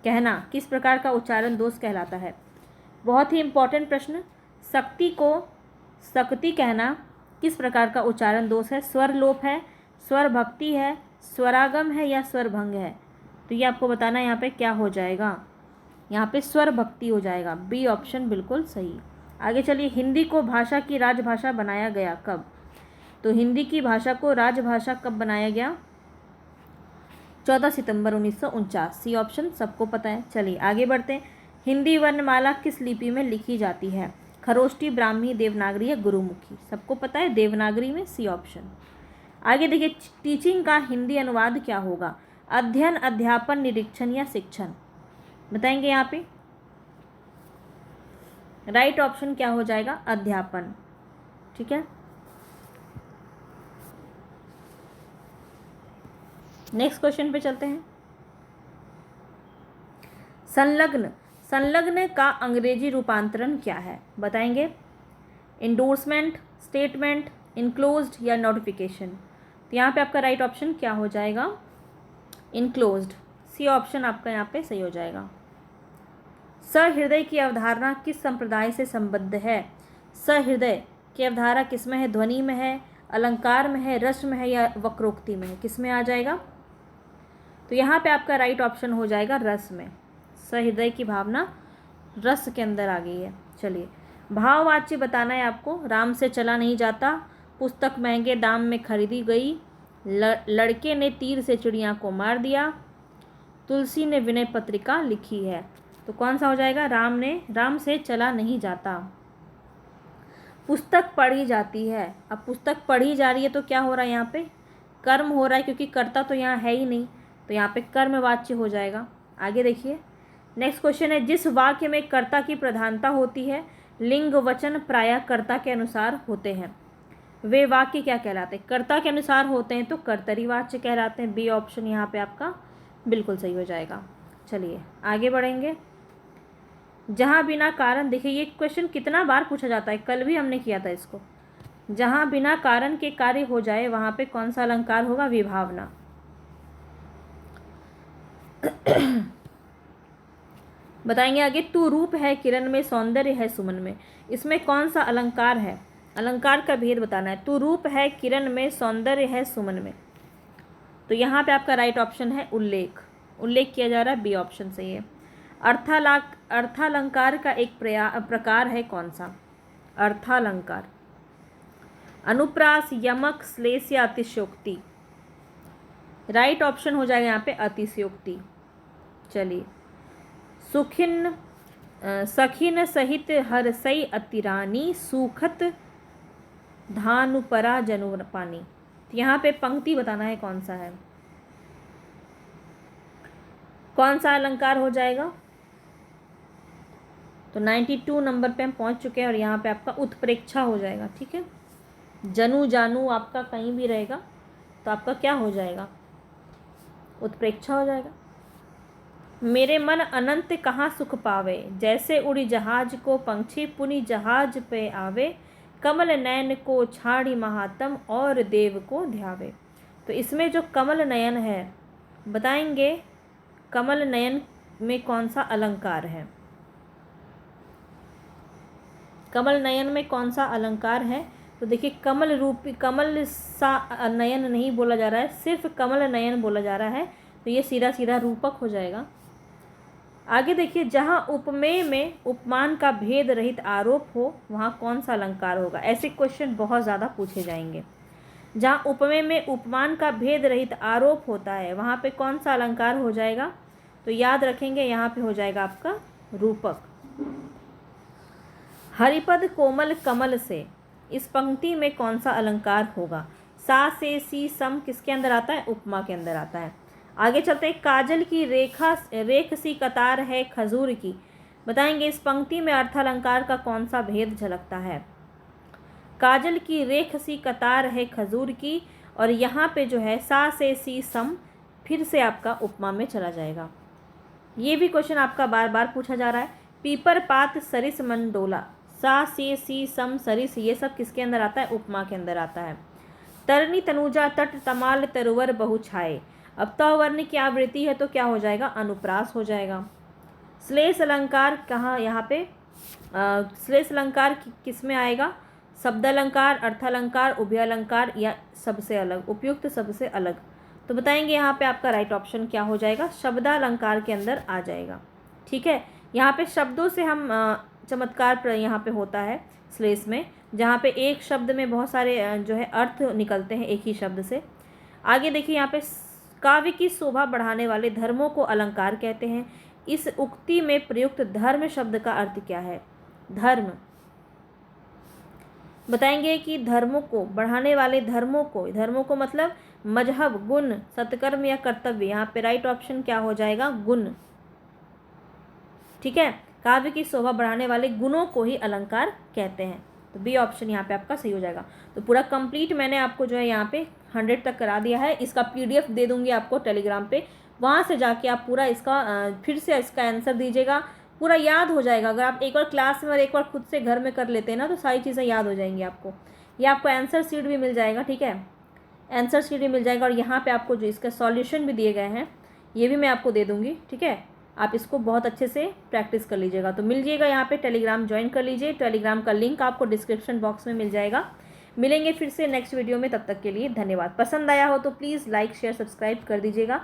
कहना किस प्रकार का उच्चारण दोष कहलाता है। बहुत ही इम्पोर्टेंट प्रश्न। शक्ति को शक्ति कहना किस प्रकार का उच्चारण दोष है। स्वर लोप है, स्वर भक्ति है, स्वरागम है या स्वर भंग है। तो ये आपको बताना है यहाँ पे क्या हो जाएगा, यहाँ पे स्वर भक्ति हो जाएगा, बी ऑप्शन बिल्कुल सही। आगे चलिए। हिंदी को भाषा की राजभाषा बनाया गया कब। तो हिंदी की भाषा को राजभाषा कब बनाया गया, 14 सितंबर 1949, सी ऑप्शन सबको पता है। चलिए आगे बढ़ते हैं। हिंदी वर्णमाला किस लिपि में लिखी जाती है, खरोष्टी, ब्राह्मी, देवनागरी या गुरुमुखी, सबको पता है देवनागरी में, सी ऑप्शन। आगे देखिए, टीचिंग का हिंदी अनुवाद क्या होगा, अध्ययन, अध्यापन, निरीक्षण या शिक्षण, बताएंगे यहाँ पे। राइट ऑप्शन क्या हो जाएगा, अध्यापन, ठीक है। नेक्स्ट क्वेश्चन पे चलते हैं। संलग्न, संलग्न का अंग्रेजी रूपांतरण क्या है, बताएंगे। इंडोर्समेंट, स्टेटमेंट, इनक्लोज्ड या नोटिफिकेशन। तो यहाँ पे आपका राइट ऑप्शन क्या हो जाएगा, इनक्लोज्ड, सी ऑप्शन आपका यहाँ पे सही हो जाएगा। सहृदय की अवधारणा किस संप्रदाय से संबद्ध है। सहृदय की अवधारणा किस में है, ध्वनि में है, अलंकार में है, रस में है या वक्रोक्ति में है, किस में आ जाएगा। तो यहाँ पे आपका राइट ऑप्शन हो जाएगा रस में। सहृदय की भावना रस के अंदर आ गई है। चलिए, भाववाच्य बताना है आपको। राम से चला नहीं जाता, पुस्तक महंगे दाम में खरीदी गई, लड़के ने तीर से चिड़िया को मार दिया, तुलसी ने विनय पत्रिका लिखी है। तो कौन सा हो जाएगा, राम से चला नहीं जाता। पुस्तक पढ़ी जाती है, अब पुस्तक पढ़ी जा रही है तो क्या हो रहा है यहाँ पे, कर्म हो रहा है, क्योंकि कर्ता तो यहाँ है ही नहीं, तो यहाँ पे कर्मवाच्य हो जाएगा। आगे देखिए, नेक्स्ट क्वेश्चन है, जिस वाक्य में कर्ता की प्रधानता होती है लिंग वचन प्रायः कर्ता के अनुसार होते हैं, वे वाक्य क्या कहलाते हैं? कर्ता के अनुसार होते हैं तो कर्तरीवाच्य कहलाते हैं। बी ऑप्शन यहाँ पे आपका बिल्कुल सही हो जाएगा। चलिए आगे बढ़ेंगे। जहाँ बिना कारण, देखिए ये क्वेश्चन कितना बार पूछा जाता है, कल भी हमने किया था इसको। जहाँ बिना कारण के कार्य हो जाए वहाँ पे कौन सा अलंकार होगा? विभावना। बताएंगे आगे, तू रूप है किरण में, सौंदर्य है सुमन में, इसमें कौन सा अलंकार है? अलंकार का भेद बताना है। तू रूप है किरण में, सौंदर्य है सुमन में, तो यहाँ पे आपका राइट ऑप्शन है उल्लेख। उल्लेख किया जा रहा है, बी ऑप्शन सही है। अर्थालंकार का एक प्रकार है कौन सा? अर्थालंकार, अनुप्रास, यमक, श्लेष या अतिशयोक्ति? राइट ऑप्शन हो जाएगा यहाँ पे अतिशयोक्ति। चलिए, सुखिन सखिन सहित हरसई अतिरानी, सूखत धानुपरा जनुपानी, तो यहाँ पे पंक्ति बताना है कौन सा है, कौन सा अलंकार हो जाएगा? तो 92 नंबर पे हम पहुँच चुके हैं और यहाँ पे आपका उत्प्रेक्षा हो जाएगा। ठीक है, जनु जानू आपका कहीं भी रहेगा तो आपका क्या हो जाएगा? उत्प्रेक्षा हो जाएगा। मेरे मन अनंत कहाँ सुख पावे, जैसे उड़ी जहाज को पंछी पुनि जहाज पे आवे, कमल नयन को छाड़ी महात्म और देव को ध्यावे। तो इसमें जो कमल नयन है, बताएंगे कमल नयन में कौन सा अलंकार है? कमल नयन में कौन सा अलंकार है? तो देखिए, कमल रूपी, कमल सा नयन नहीं बोला जा रहा है, सिर्फ कमल नयन बोला जा रहा है, तो ये सीधा सीधा रूपक हो जाएगा। आगे देखिए, जहाँ उपमेय में उपमान का भेद रहित आरोप हो वहाँ कौन सा अलंकार होगा? ऐसे क्वेश्चन बहुत ज़्यादा पूछे जाएंगे। जहाँ उपमेय में उपमान का भेद रहित आरोप होता है वहाँ पे कौन सा अलंकार हो जाएगा? तो याद रखेंगे, यहाँ पे हो जाएगा आपका रूपक। हरिपद कोमल कमल से, इस पंक्ति में कौन सा अलंकार होगा? सा से सी सम किसके अंदर आता है? उपमा के अंदर आता है। आगे चलते हैं, काजल की रेख सी कतार है खजूर की, बताएंगे इस पंक्ति में अर्थालंकार का कौन सा भेद झलकता है? काजल की रेख सी कतार है खजूर की, और यहाँ पे जो है सा से सी सम फिर से आपका उपमा में चला जाएगा। ये भी क्वेश्चन आपका बार बार पूछा जा रहा है। पीपर पात सरिस मंडोला, सा से सी सम सरिस, ये सब किसके अंदर आता है? उपमा के अंदर आता है। तरनी तनुजा तट तमाल तरुवर बहु छाए, अब त वर्ण की आवृत्ति है तो क्या हो जाएगा? अनुप्रास हो जाएगा। श्लेष अलंकार कहाँ? यहाँ पे श्लेष अलंकार किस में आएगा? शब्द अलंकार, अर्थालंकार, उभय अलंकार या सबसे अलग, उपयुक्त सबसे अलग? तो बताएंगे यहाँ पे आपका राइट ऑप्शन क्या हो जाएगा? शब्दालंकार के अंदर आ जाएगा। ठीक है, यहाँ पे शब्दों से हम चमत्कार यहाँ पे होता है श्लेष में, जहाँ पे एक शब्द में बहुत सारे जो है अर्थ निकलते हैं एक ही शब्द से। आगे देखिए, यहाँ पे काव्य की शोभा बढ़ाने वाले धर्मों को अलंकार कहते हैं। इस उक्ति में प्रयुक्त धर्म शब्द का अर्थ क्या है? धर्म, बताएंगे कि धर्मों को बढ़ाने वाले, धर्मों को मतलब मजहब, गुण, सत्कर्म या कर्तव्य। यहाँ पे राइट ऑप्शन क्या हो जाएगा? गुण। ठीक है, काव्य की शोभा बढ़ाने वाले गुणों को ही अलंकार कहते हैं, तो बी ऑप्शन यहाँ पे आपका सही हो जाएगा। तो पूरा कंप्लीट मैंने आपको जो है यहाँ पे 100 तक करा दिया है। इसका PDF दे दूंगी आपको टेलीग्राम पे, वहाँ से जाके आप पूरा इसका फिर से इसका आंसर दीजिएगा, पूरा याद हो जाएगा। अगर आप एक बार क्लास में और एक बार खुद से घर में कर लेते हैं ना तो सारी चीज़ें याद हो जाएंगी आपको। ये आपको आंसर शीट भी मिल जाएगा। ठीक है, आंसर शीट भी मिल जाएगा और यहाँ पे आपको जो इसका सॉल्यूशन भी दिए गए हैं ये भी मैं आपको दे दूँगी। ठीक है, आप इसको बहुत अच्छे से प्रैक्टिस कर लीजिएगा। तो मिलिएगा यहाँ पे, टेलीग्राम ज्वाइन कर लीजिए। टेलीग्राम का लिंक आपको डिस्क्रिप्शन बॉक्स में मिल जाएगा। मिलेंगे फिर से नेक्स्ट वीडियो में, तब तक के लिए धन्यवाद। पसंद आया हो तो प्लीज़ लाइक शेयर सब्सक्राइब कर दीजिएगा।